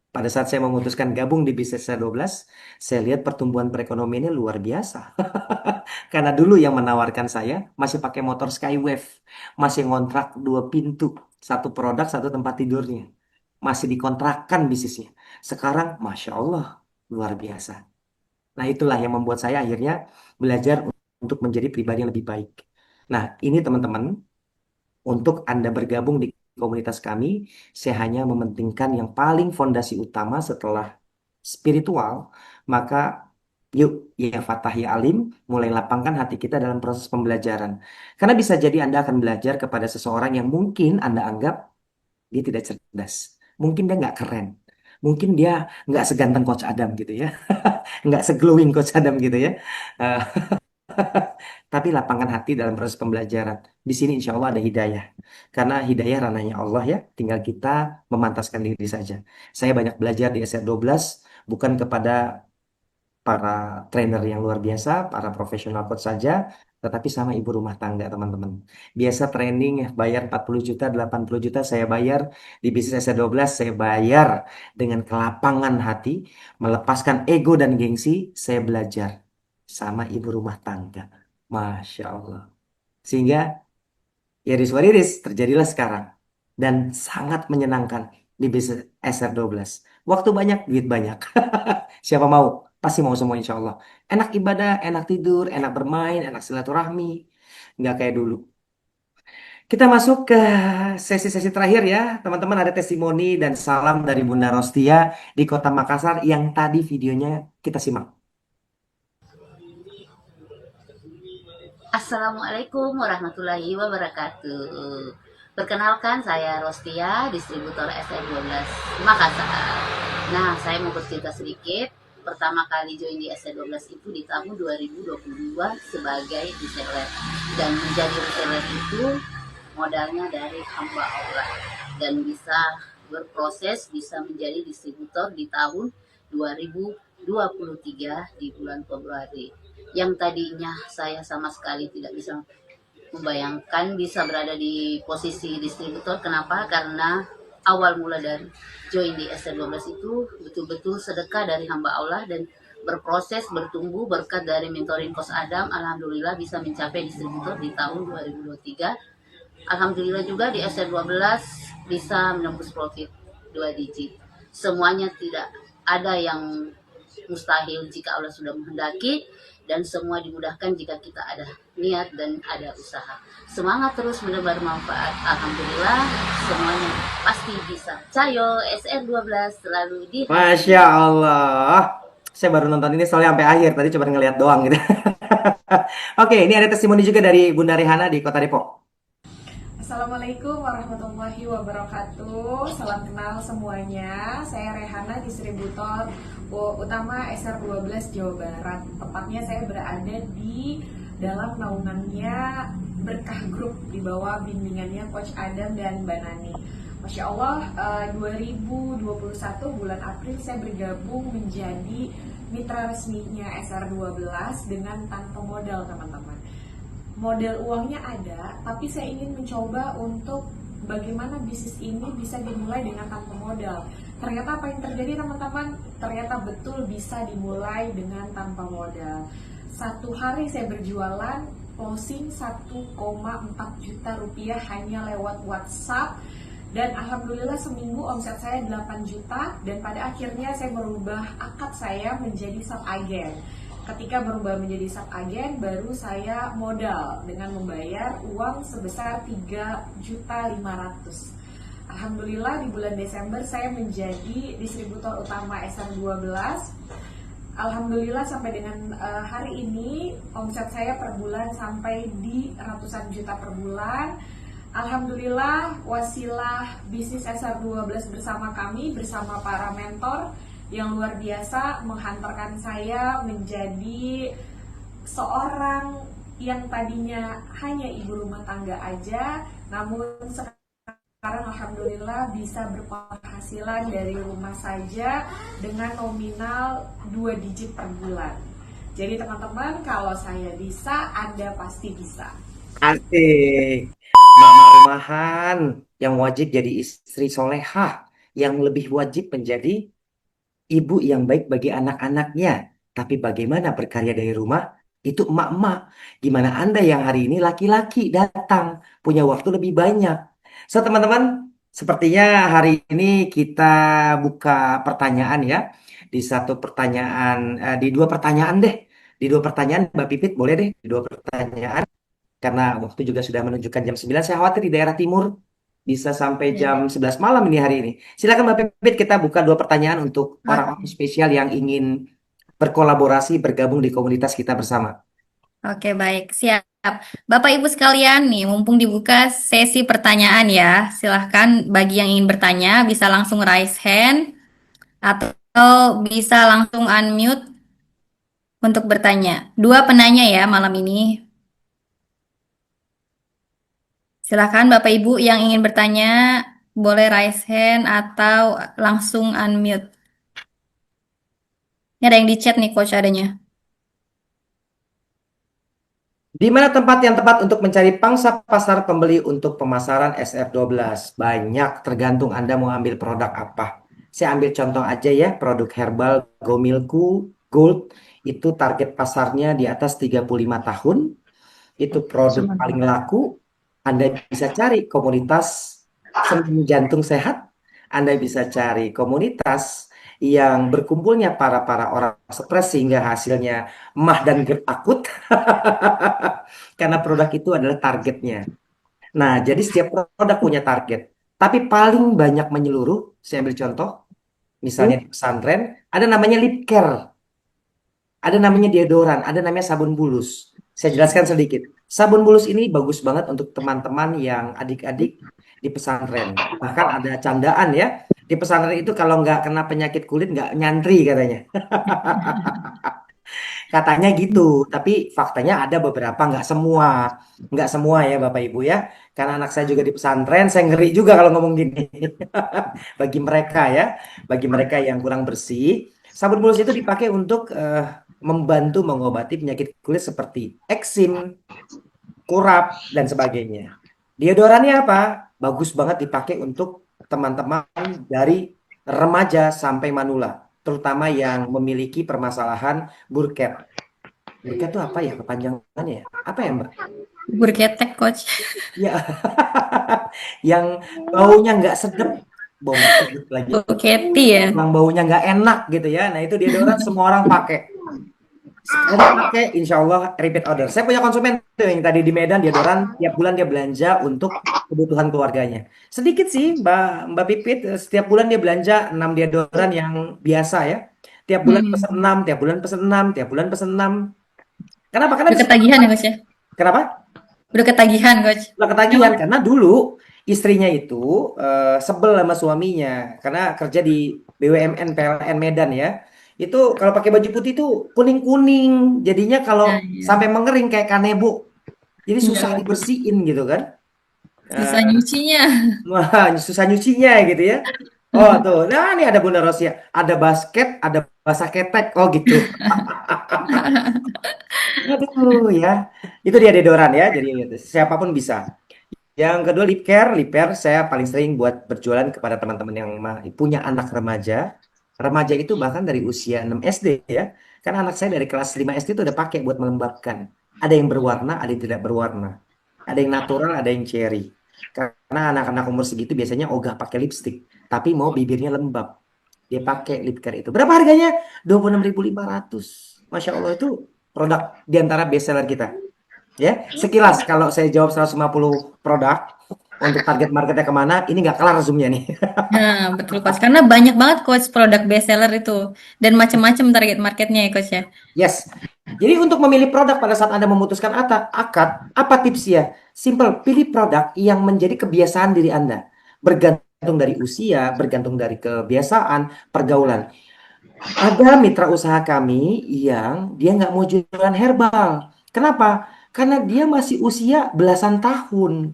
Pada saat saya memutuskan gabung di bisnis SR12, saya lihat pertumbuhan perekonomiannya luar biasa. Karena dulu yang menawarkan saya masih pakai motor Skywave, masih ngontrak 2 pintu, satu produk, satu tempat tidurnya. Masih dikontrakkan bisnisnya. Sekarang, Masya Allah, luar biasa. Nah, itulah yang membuat saya akhirnya belajar untuk menjadi pribadi yang lebih baik. Nah, ini teman-teman, untuk Anda bergabung di komunitas kami, saya hanya mementingkan yang paling fondasi utama setelah spiritual, maka yuk, ya Fatah ya Alim, mulai lapangkan hati kita dalam proses pembelajaran. Karena bisa jadi Anda akan belajar kepada seseorang yang mungkin Anda anggap dia tidak cerdas. Mungkin dia nggak keren. Mungkin dia nggak seganteng Coach Adam gitu ya. Nggak seglowing Coach Adam gitu ya. Eh, tapi lapangkan hati dalam proses pembelajaran. Di sini insya Allah ada hidayah. Karena hidayah ranahnya Allah ya. Tinggal kita memantaskan diri saja. Saya banyak belajar di SR12 bukan kepada para trainer yang luar biasa, para profesional coach saja, tetapi sama ibu rumah tangga, teman-teman. Biasa training ya, bayar 40 juta, 80 juta saya bayar, di bisnis S12 saya bayar dengan kelapangan hati, melepaskan ego dan gengsi, saya belajar sama ibu rumah tangga. Masya Allah. Sehingga iris wariris terjadilah sekarang. Dan sangat menyenangkan di bisnis SR12. Waktu banyak, duit banyak. Siapa mau? Pasti mau semua insya Allah. Enak ibadah, enak tidur, enak bermain, enak silaturahmi. Nggak kayak dulu. Kita masuk ke sesi-sesi terakhir ya. Teman-teman ada testimoni dan salam dari Bunda Rostia di Kota Makassar yang tadi videonya kita simak. Assalamualaikum warahmatullahi wabarakatuh. Perkenalkan, saya Rostia, distributor SR12 Makassar. Nah, saya mau bercerita sedikit. Pertama kali join di SR12 itu di tahun 2022 sebagai reseller. Dan menjadi reseller itu modalnya dari hamba Allah. Dan bisa berproses, bisa menjadi distributor di tahun 2023 di bulan Februari. Yang tadinya saya sama sekali tidak bisa membayangkan bisa berada di posisi distributor. Kenapa? Karena awal mula dari join di SR12 itu betul-betul sedekah dari hamba Allah dan berproses, bertumbuh berkat dari mentoring Coach Adam. Alhamdulillah bisa mencapai distributor di tahun 2023. Alhamdulillah juga di SR12 bisa menembus profit 2 digit. Semuanya tidak ada yang mustahil jika Allah sudah menghendaki, dan semua dimudahkan jika kita ada niat dan ada usaha. Semangat terus menebar manfaat. Alhamdulillah semuanya pasti bisa. Cayo SR12 selalu di Masya Allah. Saya baru nonton ini soalnya sampai akhir. Tadi cuma ngeliat doang gitu. Oke, ini ada testimoni juga dari Bunda Rehana di Kota Depok. Assalamualaikum warahmatullahi wabarakatuh. Salam kenal semuanya. Saya Rehana, distributor utama SR12 Jawa Barat. Tepatnya saya berada di dalam naungannya Berkah Group di bawah bimbingannya Coach Adam dan Mbak Nani. Masya Allah, 2021 bulan April saya bergabung menjadi mitra resminya SR12 dengan tanpa modal, teman-teman. Modal uangnya ada, tapi saya ingin mencoba untuk bagaimana bisnis ini bisa dimulai dengan tanpa modal. Ternyata apa yang terjadi, teman-teman? Ternyata betul bisa dimulai dengan tanpa modal. Satu hari saya berjualan, closing 1,4 juta rupiah hanya lewat WhatsApp. Dan alhamdulillah seminggu omset saya 8 juta, dan pada akhirnya saya merubah akad saya menjadi sub agen. Ketika berubah menjadi sub agen, baru saya modal dengan membayar uang sebesar 3.500.000. Alhamdulillah di bulan Desember saya menjadi distributor utama SR12. Alhamdulillah sampai dengan hari ini omset saya per bulan sampai di ratusan juta per bulan. Alhamdulillah wasilah bisnis SR12 bersama kami, bersama para mentor yang luar biasa menghantarkan saya menjadi seorang yang tadinya hanya ibu rumah tangga aja, namun sekarang alhamdulillah bisa berpenghasilan dari rumah saja dengan nominal 2 digit per bulan. Jadi teman-teman, kalau saya bisa, Anda pasti bisa. Asik. Mama rumahan yang wajib jadi istri solehah, yang lebih wajib menjadi ibu yang baik bagi anak-anaknya. Tapi bagaimana berkarya dari rumah? Itu emak-emak. Gimana Anda yang hari ini laki-laki datang, punya waktu lebih banyak? So teman-teman, sepertinya hari ini kita buka pertanyaan ya. Di satu pertanyaan, di dua pertanyaan deh. Di dua pertanyaan Mbak Pipit boleh deh, di dua pertanyaan. Karena waktu juga sudah menunjukkan jam 9, saya khawatir di daerah timur bisa sampai jam 11 malam ini hari ini. Silakan Mbak Pipit, kita buka dua pertanyaan untuk orang-orang spesial yang ingin berkolaborasi, bergabung di komunitas kita bersama. Oke, baik. Siap. Bapak Ibu sekalian nih, mumpung dibuka sesi pertanyaan ya. Silahkan bagi yang ingin bertanya bisa langsung raise hand atau bisa langsung unmute untuk bertanya. Dua penanya ya malam ini. Silahkan Bapak Ibu yang ingin bertanya boleh raise hand atau langsung unmute. Ini ada yang di chat nih Coach adanya. Di mana tempat yang tepat untuk mencari pangsa pasar pembeli untuk pemasaran SF12? Banyak, tergantung Anda mau ambil produk apa. Saya ambil contoh aja ya, produk herbal Gomilku Gold itu target pasarnya di atas 35 tahun. Itu produk paling laku. Anda bisa cari komunitas senam jantung sehat. Anda bisa cari komunitas yang berkumpulnya para orang stres sehingga hasilnya mah dan GERD akut. Karena produk itu adalah targetnya. Nah, jadi setiap produk punya target. Tapi paling banyak menyeluruh, saya ambil contoh, misalnya di pesantren, ada namanya lip care, ada namanya deodoran, ada namanya sabun bulus. Saya jelaskan sedikit. Sabun bulus ini bagus banget untuk teman-teman yang adik-adik di pesantren. Bahkan ada candaan ya, di pesantren itu kalau nggak kena penyakit kulit nggak nyantri katanya. Katanya gitu, tapi faktanya ada beberapa, nggak semua ya Bapak Ibu ya. Karena anak saya juga di pesantren, saya ngeri juga kalau ngomong gini. Bagi mereka ya, bagi mereka yang kurang bersih, sabun bulus itu dipakai untuk membantu mengobati penyakit kulit seperti eksim, kurap, dan sebagainya. Deodorannya apa? Bagus banget dipakai untuk teman-teman dari remaja sampai manula, terutama yang memiliki permasalahan burket. Burket itu apa ya kepanjangannya ya? Apa ya Mbak? Berketek, Coach. Ya, yang baunya nggak sedap, bau nggak sedap lagi. Buketi ya. Yang baunya nggak enak gitu ya. Nah itu deodoran semua orang pakai. Sekali pakai, insya Allah repeat order. Saya punya konsumen tuh yang tadi di Medan deodoran, tiap bulan dia belanja untuk kebutuhan keluarganya. Sedikit sih Mbak Pipit, setiap bulan dia belanja 6 deodoran yang biasa ya. Tiap bulan pesen 6, tiap bulan pesen 6, tiap bulan pesen 6. Kenapa? Karena Udah ketagihan ya, Coach ya? Kenapa? Udah ketagihan, Coach. Udah ketagihan karena dulu istrinya itu sebel sama suaminya karena kerja di BUMN PLN Medan ya. Itu kalau pakai baju putih itu kuning-kuning, jadinya kalau sampai mengering kayak kanebo. Jadi susah dibersihin gitu kan. Susah nyucinya. Wah, susah nyucinya gitu ya. Oh tuh, nah ini ada Bunda Rosia, ada basket, ada basah ketek, oh gitu. Aduh ya, itu dia deodoran ya, jadi siapapun bisa. Yang kedua lip care saya paling sering buat berjualan kepada teman-teman yang punya anak remaja. Remaja itu bahkan dari usia 6 SD ya. Karena anak saya dari kelas 5 SD itu udah pakai buat melembabkan. Ada yang berwarna, ada yang tidak berwarna. Ada yang natural, ada yang cherry. Karena anak-anak umur segitu biasanya ogah pakai lipstick, tapi mau bibirnya lembab. Dia pakai lip care itu. Berapa harganya? 26.500. Masya Allah itu produk diantara best seller kita. Ya, sekilas kalau saya jawab 150 produk untuk target marketnya kemana, ini nggak kelar zoomnya nih. Nah, betul, Coach. Karena banyak banget, Coach, produk bestseller itu. Dan macam-macam target marketnya ya, Coach ya. Yes. Jadi untuk memilih produk pada saat Anda memutuskan akad, apa tipsnya? Simple, pilih produk yang menjadi kebiasaan diri Anda. Bergantung dari usia, bergantung dari kebiasaan, pergaulan. Ada mitra usaha kami yang dia nggak mau jualan herbal. Kenapa? Karena dia masih usia belasan tahun.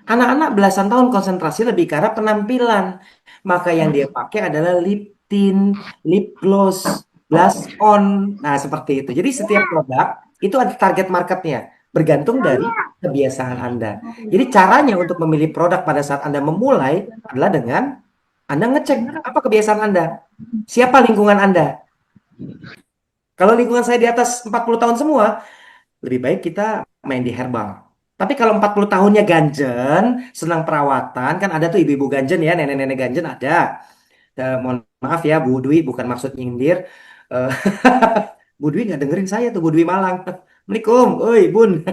Anak-anak belasan tahun konsentrasi lebih ke arah penampilan. Maka yang dia pakai adalah lip tint, lip gloss, blush on. Nah, seperti itu. Jadi setiap produk itu ada target marketnya. Bergantung dari kebiasaan Anda. Jadi caranya untuk memilih produk pada saat Anda memulai adalah dengan Anda ngecek apa kebiasaan Anda. Siapa lingkungan Anda? Kalau lingkungan saya di atas 40 tahun semua, lebih baik kita main di herbal. Tapi kalau 40 tahunnya ganjen, senang perawatan, kan ada tuh ibu-ibu ganjen ya, nenek-nenek ganjen ada. Mohon maaf ya Bu Dwi, bukan maksud nyindir. Eh, Bu Dwi nggak dengerin saya tuh, Bu Dwi Malang. Assalamualaikum, oi Bun.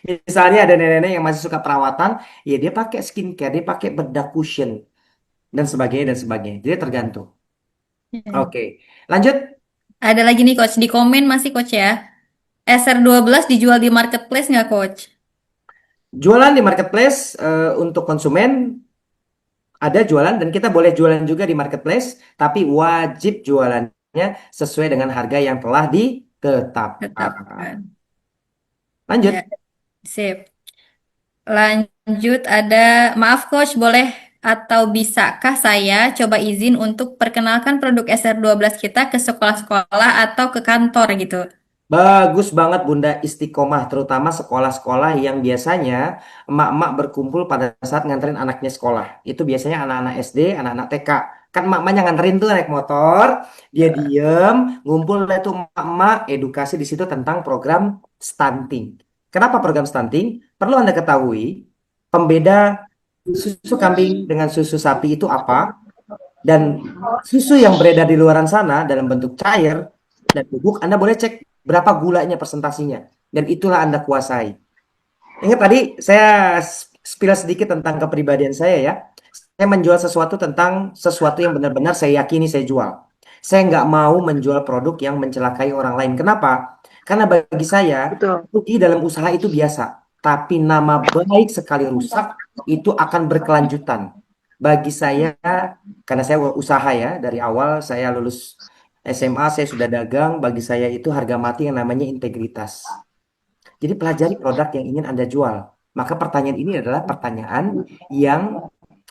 Misalnya ada nenek-nenek yang masih suka perawatan, ya dia pakai skincare, dia pakai bedak cushion, dan sebagainya, dan sebagainya. Jadi tergantung. Oke, lanjut. Ada lagi nih, Coach. Di komen masih, Coach ya. SR12 dijual di marketplace nggak, Coach? Jualan di marketplace untuk konsumen ada jualan dan kita boleh jualan juga di marketplace, tapi wajib jualannya sesuai dengan harga yang telah ditetapkan. Lanjut. Ya, sip. Lanjut ada, maaf Coach, boleh atau bisakah saya coba izin untuk perkenalkan produk SR12 kita ke sekolah-sekolah atau ke kantor gitu? Bagus banget Bunda Istiqomah, terutama sekolah-sekolah yang biasanya emak-emak berkumpul pada saat nganterin anaknya sekolah. Itu biasanya anak-anak SD, anak-anak TK. Kan emak-emaknya nganterin tuh naik motor, dia diem, ngumpul lah tuh emak-emak, edukasi di situ tentang program stunting. Kenapa program stunting? Perlu Anda ketahui, pembeda susu kambing dengan susu sapi itu apa? Dan susu yang beredar di luaran sana dalam bentuk cair dan bubuk, Anda boleh cek berapa gulanya persentasinya. Dan itulah Anda kuasai. Ingat tadi saya spill sedikit tentang kepribadian saya ya. Saya menjual sesuatu tentang sesuatu yang benar-benar saya yakini saya jual. Saya nggak mau menjual produk yang mencelakai orang lain. Kenapa? Karena bagi saya, rugi dalam usaha itu biasa. Tapi nama baik sekali rusak, itu akan berkelanjutan. Bagi saya, karena saya usaha ya, dari awal saya lulus SMA, saya sudah dagang. Bagi saya itu harga mati yang namanya integritas. Jadi pelajari produk yang ingin Anda jual. Maka pertanyaan ini adalah pertanyaan yang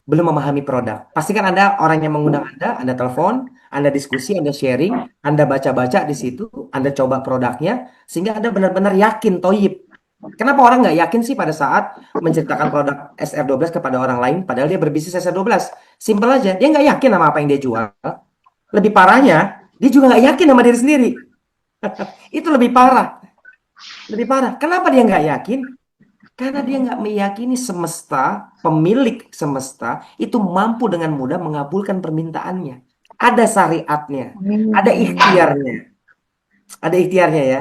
belum memahami produk. Pastikan Anda orang yang mengundang Anda telepon, Anda diskusi, Anda sharing, Anda baca-baca di situ, Anda coba produknya, sehingga Anda benar-benar yakin, toyib. Kenapa orang nggak yakin sih pada saat menceritakan produk SR12 kepada orang lain, padahal dia berbisnis SR12? Simpel aja, dia nggak yakin sama apa yang dia jual. Lebih parahnya, dia juga nggak yakin sama diri sendiri. Itu lebih parah. Lebih parah. Kenapa dia nggak yakin? Karena dia nggak meyakini semesta, pemilik semesta, itu mampu dengan mudah mengabulkan permintaannya. Ada syariatnya, ada ikhtiarnya. Ada ikhtiarnya ya.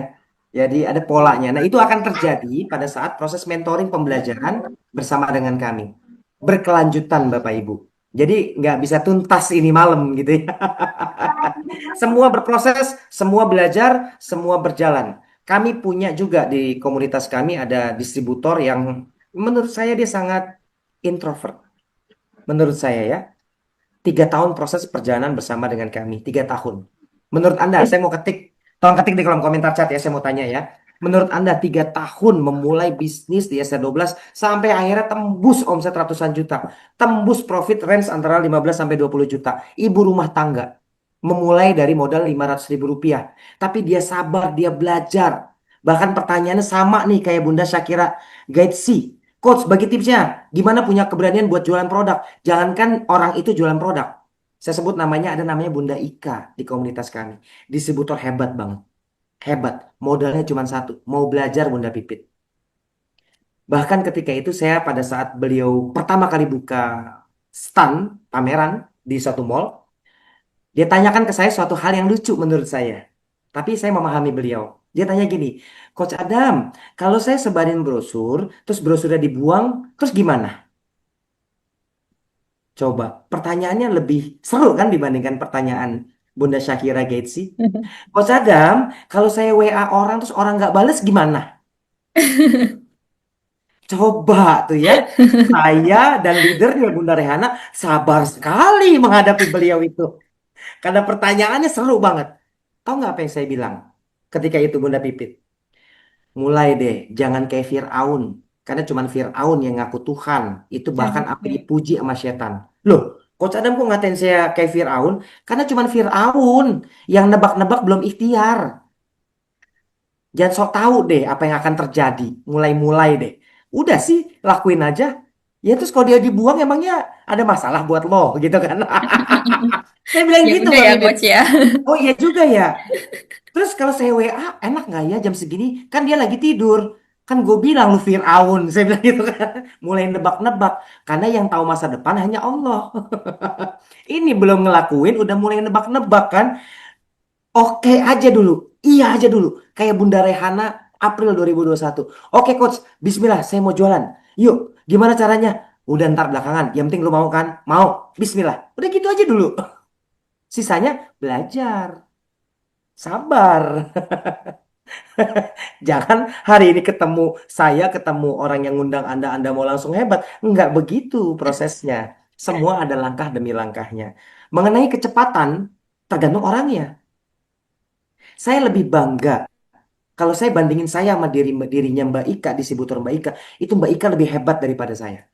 Jadi ada polanya. Nah itu akan terjadi pada saat proses mentoring pembelajaran bersama dengan kami. Berkelanjutan Bapak Ibu. Jadi nggak bisa tuntas ini malam gitu ya. Semua berproses, semua belajar, semua berjalan. Kami punya juga di komunitas kami ada distributor yang menurut saya dia sangat introvert. Menurut saya ya, 3 tahun proses perjalanan bersama dengan kami, 3 tahun. Menurut Anda, saya mau ketik, tolong ketik di kolom komentar chat ya, saya mau tanya ya. Menurut Anda 3 tahun memulai bisnis di SR12 sampai akhirnya tembus omset ratusan juta, tembus profit range antara 15 sampai 20 juta. Ibu rumah tangga memulai dari modal 500.000 rupiah. Tapi dia sabar, dia belajar. Bahkan pertanyaannya sama nih kayak Bunda Syakira Guide C. Coach, bagi tipsnya, gimana punya keberanian buat jualan produk? Jangankan orang itu jualan produk. Saya sebut namanya, ada namanya Bunda Ika di komunitas kami. Distributor hebat banget. Hebat. Modalnya cuma satu. Mau belajar Bunda Pipit. Bahkan ketika itu saya pada saat beliau pertama kali buka stand, pameran di suatu mall, dia tanyakan ke saya suatu hal yang lucu menurut saya. Tapi saya memahami beliau. Dia tanya gini, Coach Adam, kalau saya sebarin brosur, terus brosurnya dibuang, terus gimana? Coba, pertanyaannya lebih seru kan dibandingkan pertanyaan Bunda Syakira Gaitsi. Coach Adam, kalau saya WA orang, terus orang nggak bales gimana? Coba tuh ya, saya dan leadernya Bunda Rehana sabar sekali menghadapi beliau itu. Karena pertanyaannya seru banget. Tahu nggak apa yang saya bilang ketika itu Bunda Pipit? Mulai deh, jangan kayak Fir'aun. Karena cuman Fir'aun yang ngaku Tuhan. Itu bahkan apa dipuji sama setan. Loh, Coach Adam kok ngatain saya kayak Fir'aun? Karena cuman Fir'aun yang nebak-nebak belum ikhtiar. Jangan sok tahu deh apa yang akan terjadi. Mulai-mulai deh. Udah sih, lakuin aja. Ya terus kalau dia dibuang emangnya ada masalah buat lo gitu kan. Saya bilang Ya gitu udah Mbak ya, Bibit. Coach ya. Oh iya juga ya. Terus kalau saya WA, enak nggak ya jam segini? Kan dia lagi tidur. Kan gue bilang lu Fir'aun. Saya bilang gitu kan. Mulai nebak-nebak. Karena yang tahu masa depan hanya Allah. Ini belum ngelakuin, udah mulai nebak-nebak kan. Oke aja dulu. Iya aja dulu. Kayak Bunda Rehana April 2021. Oke Coach, bismillah saya mau jualan. Yuk, gimana caranya? Udah ntar belakangan. Yang penting lu mau kan? Mau. Bismillah. Udah gitu aja dulu. Sisanya belajar. Sabar. Jangan hari ini ketemu saya, ketemu orang yang ngundang Anda mau langsung hebat. Enggak begitu prosesnya. Semua ada langkah demi langkahnya. Mengenai kecepatan, tergantung orangnya. Saya lebih bangga. Kalau saya bandingin saya sama dirinya Mbak Ika, distributor Mbak Ika, itu Mbak Ika lebih hebat daripada saya.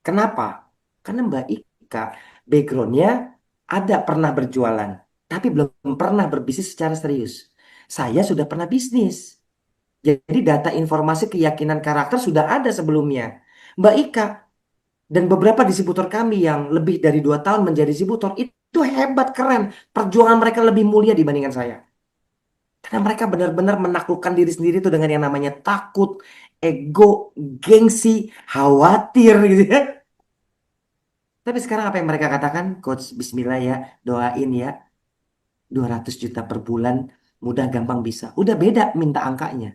Kenapa? Karena Mbak Ika backgroundnya ada pernah berjualan, tapi belum pernah berbisnis secara serius. Saya sudah pernah bisnis. Jadi data informasi keyakinan karakter sudah ada sebelumnya. Mbak Ika dan beberapa distributor kami yang lebih dari 2 tahun menjadi distributor itu hebat, keren. Perjuangan mereka lebih mulia dibandingkan saya. Karena mereka benar-benar menaklukkan diri sendiri itu dengan yang namanya takut, ego, gengsi, khawatir gitu ya. Tapi sekarang apa yang mereka katakan? Coach, bismillah ya, doain ya. 200 juta per bulan, mudah gampang bisa. Udah beda minta angkanya.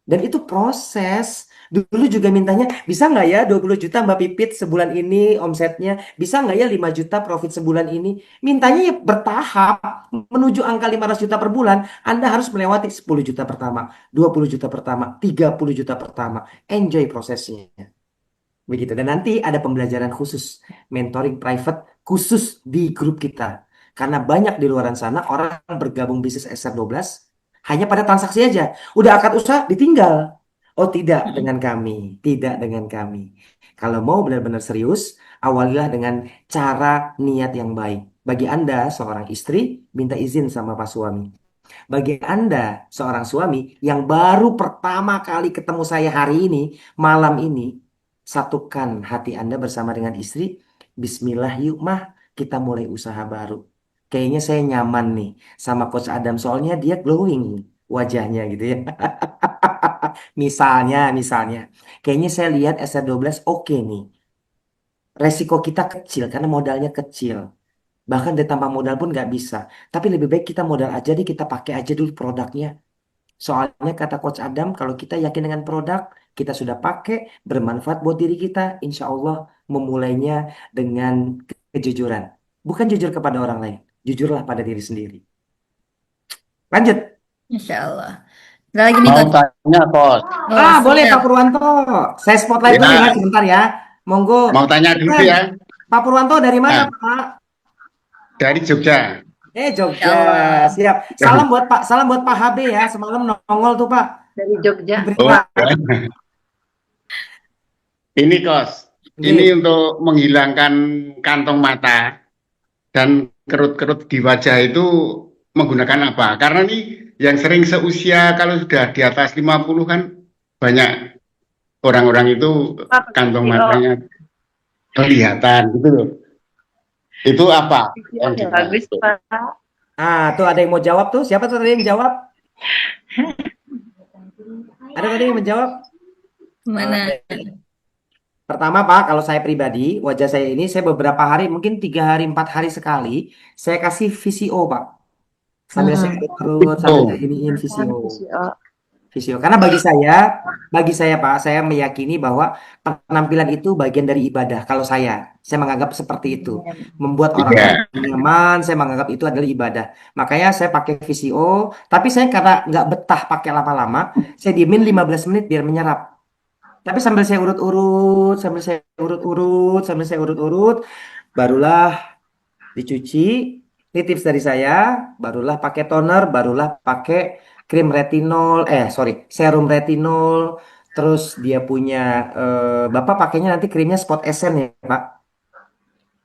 Dan itu proses. Dulu juga mintanya, bisa nggak ya 20 juta Mbak Pipit sebulan ini omsetnya? Bisa nggak ya 5 juta profit sebulan ini? Mintanya ya bertahap. Menuju angka 500 juta per bulan, Anda harus melewati 10 juta pertama, 20 juta pertama, 30 juta pertama. Enjoy prosesnya. Begitu. Dan nanti ada pembelajaran khusus, mentoring private khusus di grup kita. Karena banyak di luar sana orang bergabung bisnis SR12 hanya pada transaksi aja. Udah akad usaha ditinggal. Oh tidak dengan kami, tidak dengan kami. Kalau mau benar-benar serius, awalilah dengan cara niat yang baik. Bagi Anda seorang istri, minta izin sama Pak suami. Bagi Anda seorang suami yang baru pertama kali ketemu saya hari ini, malam ini, satukan hati Anda bersama dengan istri. Bismillah yuk mah, kita mulai usaha baru. Kayaknya saya nyaman nih sama Coach Adam, soalnya dia glowing wajahnya gitu ya. Misalnya, kayaknya saya lihat SR12 oke nih. Resiko kita kecil karena modalnya kecil. Bahkan dari tanpa modal pun nggak bisa. Tapi lebih baik kita modal aja deh, kita pakai aja dulu produknya. Soalnya kata Coach Adam, kalau kita yakin dengan produk, kita sudah pakai, bermanfaat buat diri kita, insya Allah memulainya dengan kejujuran. Bukan jujur kepada orang lain, jujurlah pada diri sendiri. Lanjut. Insya Allah. Ada lagi nih Mau Coach. tanya, Coach. Oh, Boleh siap. Pak Purwanto. Saya spotlight dulu Ya. ya sebentar ya. Monggo. Mau tanya dulu ya. Pak Purwanto dari mana, Nah. Pak? Dari Jogja. Jogja. Ya Allah. Siap. Salam buat Pak HB ya. Semalam nongol tuh, Pak. Dari Jogja. Oh, ini, Coach. Ini untuk menghilangkan kantong mata dan kerut-kerut di wajah itu menggunakan apa? Karena nih yang sering seusia kalau sudah di atas 50 kan banyak orang-orang itu kantong matanya kelihatan gitu loh. Itu apa? Bagus, Pak. Tuh ada yang mau jawab tuh. Siapa tuh tadi yang jawab? Ada tadi yang menjawab? Mana? Pertama Pak, kalau saya pribadi, wajah saya ini saya beberapa hari, mungkin 3 hari, 4 hari sekali, saya kasih VCO Pak. Sambil saya urut, sambil saya iniin VCO. Karena bagi saya Pak, saya meyakini bahwa penampilan itu bagian dari ibadah. Kalau saya menganggap seperti itu. Membuat orang nyaman, saya menganggap itu adalah ibadah. Makanya saya pakai VCO, tapi saya karena nggak betah pakai lama-lama, saya diemin 15 menit biar menyerap. Tapi sambil saya urut-urut, barulah dicuci. Ini tips dari saya, barulah pakai toner, barulah pakai krim retinol, serum retinol. Terus dia punya, Bapak pakainya nanti krimnya Spot Essence ya Pak.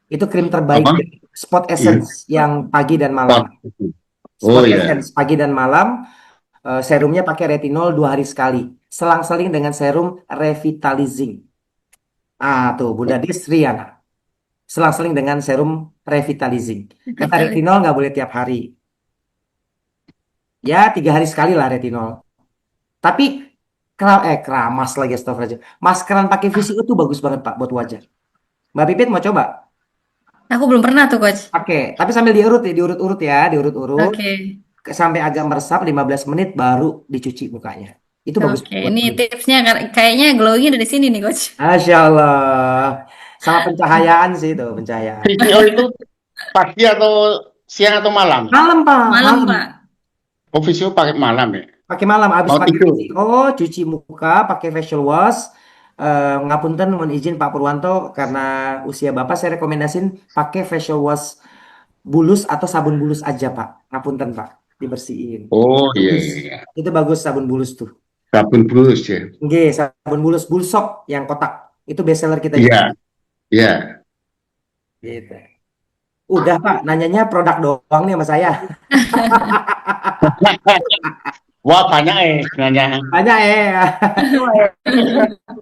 Itu krim terbaik, Spot Essence yang pagi dan malam. Spot Essence pagi dan malam. Serumnya pakai retinol 2 hari sekali. Selang-seling dengan serum revitalizing. Tuh Bunda Desriana. Selang-seling dengan serum revitalizing. Kata retinol nggak boleh tiap hari. Ya 3 hari sekali lah retinol. Tapi keramas lagi astagfirullah. Maskeran pakai VCO itu bagus banget Pak buat wajah. Mbak Pipit mau coba? Aku belum pernah tuh Coach. Oke, tapi sambil diurut-urut ya, diurut-urut. Oke. Sampai agak meresap 15 menit baru dicuci mukanya. Itu bagus. Oke, ini tipsnya kayaknya glowingnya dari sini nih Coach. Masya Allah. Sama pencahayaan sih itu, pencahayaan. VCO itu pagi atau siang atau malam? Malam Pak. Malam Pak. Oh, VCO pakai malam ya? Pakai malam, habis Mau pakai tidur. VCO, cuci muka, pakai facial wash. Ngapunten mohon izin Pak Purwanto, karena usia Bapak saya rekomendasiin pakai facial wash bulus atau sabun bulus aja Pak. Ngapunten Pak, dibersihin. Oh iya. Itu bagus sabun bulus tuh. Sabun bulus ya. Nggih, sabun bulus Bulsop yang kotak. Itu best seller kita Iya. Iya. Gitu. Udah Pak, nanyanya produk doang nih sama saya. Wah, banyak nanya. Banyak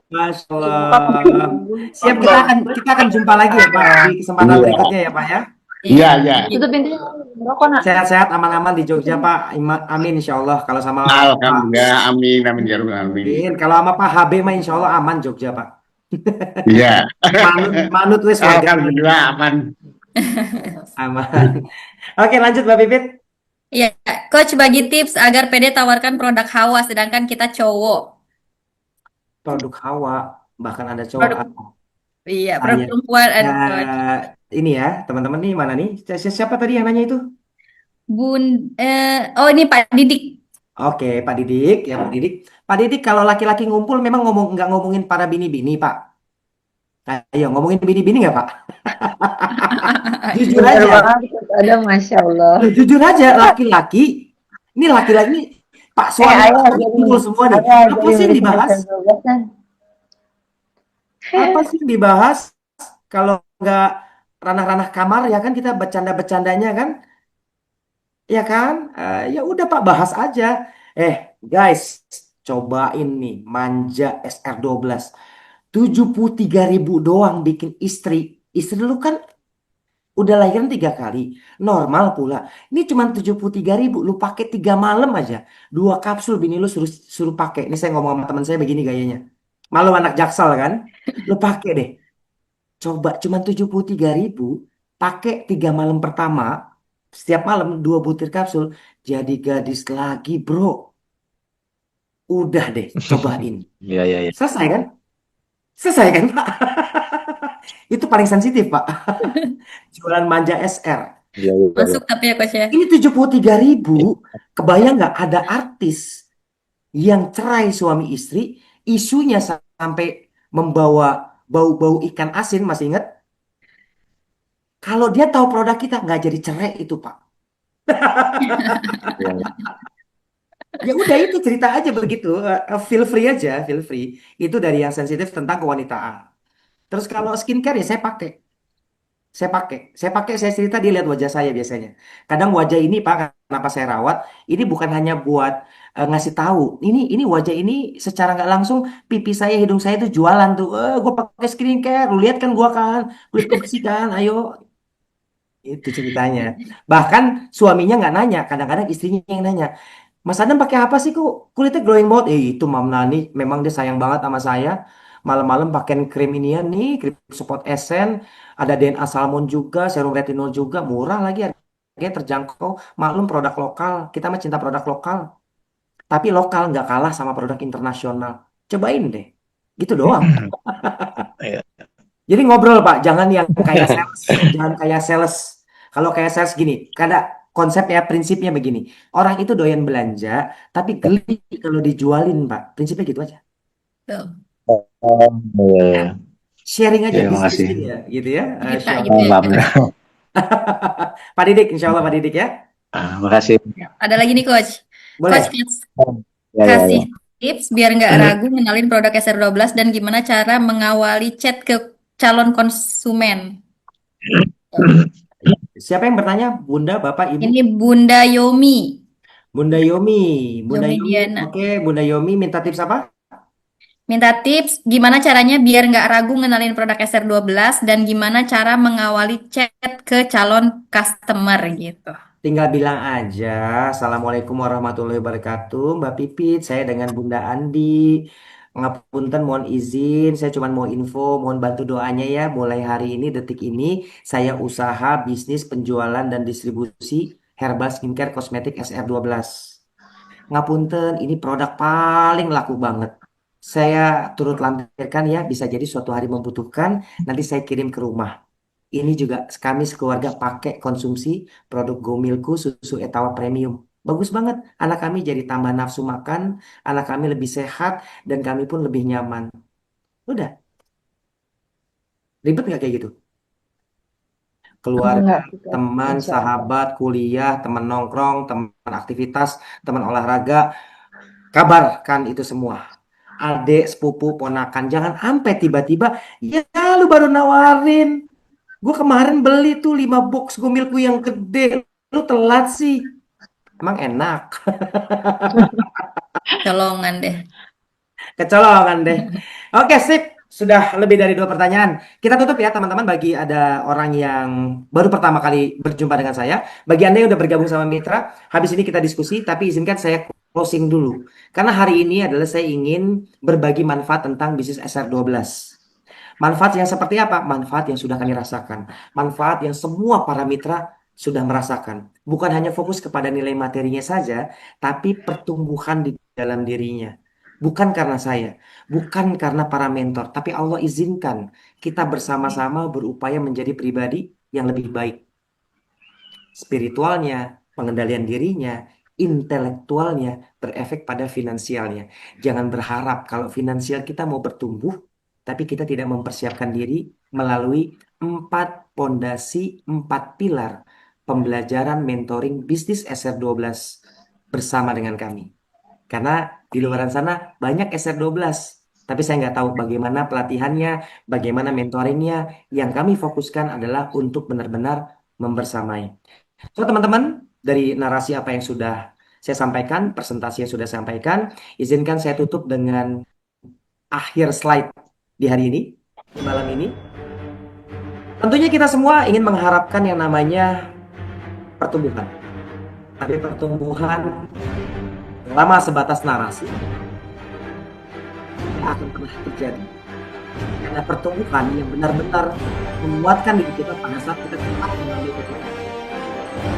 Masya Allah. Siap, kita akan jumpa lagi ya Pak di kesempatan berikutnya ya Pak ya. Iya. Itu pintunya rokok nak. Sehat-sehat, aman-aman di Jogja Pak. Amin insya Allah. Kalau sama Alhamdulillah, amin ya Rabbal alamin. Kalau sama Pak HB mah insya Allah aman Jogja Pak. Iya. Manut wis warga. Alhamdulillah aman. Aman. Oke, lanjut Mbak Pipit. Iya, Coach bagi tips agar pede tawarkan produk Hawa sedangkan kita cowok. Produk Hawa, bahkan ada cowok. Produk, iya, produk Saya, perempuan, aduh Coach. ini ya, teman-teman nih mana nih? Siapa tadi yang nanya itu? Oh ini Pak Didik. Oke, Pak Didik, ya Pak Didik. Pak Didik, kalau laki-laki ngumpul memang nggak ngomongin para bini-bini, Pak. Ayo ngomongin bini-bini nggak, Pak? Jujur Bener aja, banget, ada Masya Allah. jujur aja, laki-laki. Ini laki-laki, Pak suami Ayo ngumpul semua nih. ajarin Apa sih yang bikin dibahas? SR12 kan. Apa sih yang dibahas? Kalau nggak ranah-ranah kamar ya kan kita bercanda-bercandanya kan? Ya kan? Ya udah Pak bahas aja. Guys, cobain nih manja SR12. 73.000 doang bikin istri. Istri lu kan udah lahiran 3 kali. Normal pula. Ini cuma 73.000. Lu pakai 3 malam aja. 2 kapsul bini lu suruh suruh pakai. Ini saya ngomong sama teman saya begini gayanya. Malu anak Jaksel kan? Lu pakai deh. Coba cuma 73.000. Pakai 3 malam pertama. Setiap malam 2 butir kapsul. Jadi gadis lagi bro. Udah deh cobain. Iya, iya, iya. Selesai kan? Selesai kan Pak? Itu paling sensitif Pak. Jualan manja SR. Iya, iya, iya. Masuk tapi ya Coach ya. Ini 73.000. Kebayang nggak ada artis yang cerai suami istri. Isunya sampai membawa bau-bau ikan asin. Masih ingat? Kalau dia tahu produk kita nggak jadi cerai itu Pak. Iya, iya. Ya udah itu cerita aja begitu. Feel free aja, feel free. Itu dari yang sensitif tentang kewanitaan. Terus kalau skincare ya saya pakai. Saya cerita dia lihat wajah saya biasanya. Kadang wajah ini Pak, kenapa saya rawat? Ini bukan hanya buat ngasih tahu. Ini wajah ini secara nggak langsung pipi saya, hidung saya itu jualan tuh. Gue pakai skincare, lu lihat kan gua kan, kulit gue bersih kan. Ayo, itu ceritanya. Bahkan suaminya nggak nanya, kadang-kadang istrinya yang nanya. Mas Adam pakai apa sih kok kulitnya glowing banget? Itu Mam Nani, memang dia sayang banget sama saya. Malam-malam pakai krim inian nih, krim support essence, ada DNA salmon juga, serum retinol juga, murah lagi harganya terjangkau. Maklum produk lokal, kita mah cinta produk lokal. Tapi lokal nggak kalah sama produk internasional. Cobain deh, gitu doang. Iya. Jadi ngobrol Pak, jangan yang kayak sales, jangan kayak sales. Kalau kayak sales gini, karena konsepnya prinsipnya begini. Orang itu doyan belanja, tapi geli kalau dijualin Pak. Prinsipnya gitu aja. Tuh. Oh, iya, iya. Sharing aja, Iya, bisnis makasih. ya, gitu ya. Kita Insya gitu ya. Maaf, Coach. Pak Didik, insya Allah Pak Didik ya. makasih. Ada lagi nih Coach. Boleh. Coach Ya, ya, kasih ya. tips biar nggak ragu ngenalin produk SR12 dan gimana cara mengawali chat ke calon konsumen. Siapa yang bertanya? Bunda, Bapak, Ibu? Ini Bunda Yomi. Bunda Yomi. Bunda Yomi Yomi. Diana. Oke, Bunda Yomi minta tips apa? Minta tips gimana caranya biar nggak ragu ngenalin produk SR12 dan gimana cara mengawali chat ke calon customer gitu. Tinggal bilang aja, Assalamualaikum warahmatullahi wabarakatuh, Mbak Pipit, saya dengan Bunda Andi. Ngapunten, mohon izin, saya cuma mau info, mohon bantu doanya ya. Mulai hari ini, detik ini, saya usaha bisnis penjualan dan distribusi herbal skincare kosmetik SR12. Ngapunten, ini produk paling laku banget. Saya turut lampirkan ya, bisa jadi suatu hari membutuhkan, nanti saya kirim ke rumah. Ini juga kami sekeluarga pakai konsumsi produk Gomilku susu Etawa Premium. Bagus banget. Anak kami jadi tambah nafsu makan, anak kami lebih sehat, dan kami pun lebih nyaman. Udah, ribet nggak kayak gitu? Keluarga, Enggak juga, teman, Insya Allah. sahabat, kuliah, teman nongkrong, teman aktivitas, teman olahraga, kabarkan itu semua. Adik, sepupu, ponakan, jangan sampai tiba-tiba, ya lu baru nawarin. Gue kemarin beli tuh 5 box Gomilku yang gede. Lu telat sih. Emang enak. Colongan deh. Kecolongan deh. Oke, sip. Sudah lebih dari 2 pertanyaan. Kita tutup ya teman-teman bagi ada orang yang baru pertama kali berjumpa dengan saya. Bagi Anda yang udah bergabung sama Mitra, habis ini kita diskusi, tapi izinkan saya closing dulu. Karena hari ini adalah saya ingin berbagi manfaat tentang bisnis SR12. Manfaat yang seperti apa? Manfaat yang sudah kami rasakan. Manfaat yang semua para mitra sudah merasakan. Bukan hanya fokus kepada nilai materinya saja, tapi pertumbuhan di dalam dirinya. Bukan karena saya, bukan karena para mentor, tapi Allah izinkan kita bersama-sama berupaya menjadi pribadi yang lebih baik. Spiritualnya, pengendalian dirinya, intelektualnya berefek pada finansialnya. Jangan berharap kalau finansial kita mau bertumbuh, tapi kita tidak mempersiapkan diri melalui 4 pondasi, 4 pilar pembelajaran mentoring bisnis SR12 bersama dengan kami. Karena di luar sana banyak SR12, tapi saya nggak tahu bagaimana pelatihannya, bagaimana mentoringnya. Yang kami fokuskan adalah untuk benar-benar membersamai. So, teman-teman, dari narasi apa yang sudah saya sampaikan, presentasi yang sudah saya sampaikan, izinkan saya tutup dengan akhir slide di hari ini, di malam ini. Tentunya kita semua ingin mengharapkan yang namanya pertumbuhan. Tapi pertumbuhan lama sebatas narasi tidak akan pernah terjadi. Karena pertumbuhan yang benar-benar menguatkan diri kita pada saat kita cepat mengambil keputusan.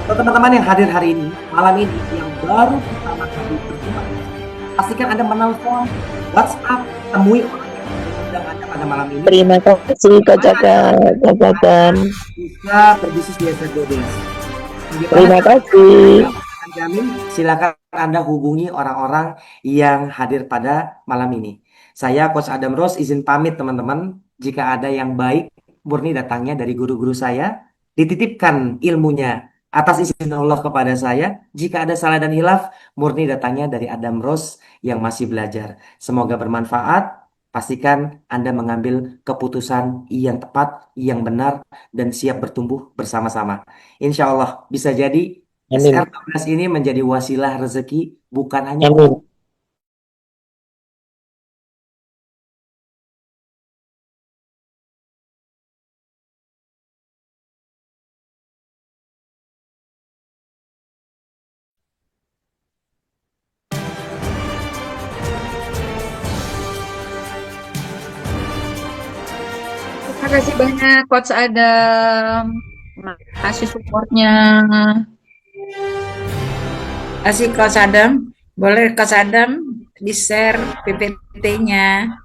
Untuk teman-teman yang hadir hari ini, malam ini, yang baru pertama kali berjumpa, pastikan Anda menelpon, WhatsApp, temui orang yang sedang ada pada malam ini. Terima kasih Coach Adam. Bisa berbisnis di SR12. Terima kasih. Jamin, silakan Anda hubungi orang-orang yang hadir pada malam ini. Saya Coach Adam Rose izin pamit teman-teman. Jika ada yang baik, murni datangnya dari guru-guru saya, dititipkan ilmunya atas izin Allah kepada saya. Jika ada salah dan hilaf, murni datangnya dari Adam Rose yang masih belajar. Semoga bermanfaat. Pastikan Anda mengambil keputusan yang tepat, yang benar, dan siap bertumbuh bersama-sama. Insya Allah bisa jadi Amin. SR12 ini menjadi wasilah rezeki, bukan hanya Amin. Terima kasih banyak Coach Adam. Terima kasih supportnya. Terima kasih Coach Adam. Boleh Coach Adam di-share PPT-nya.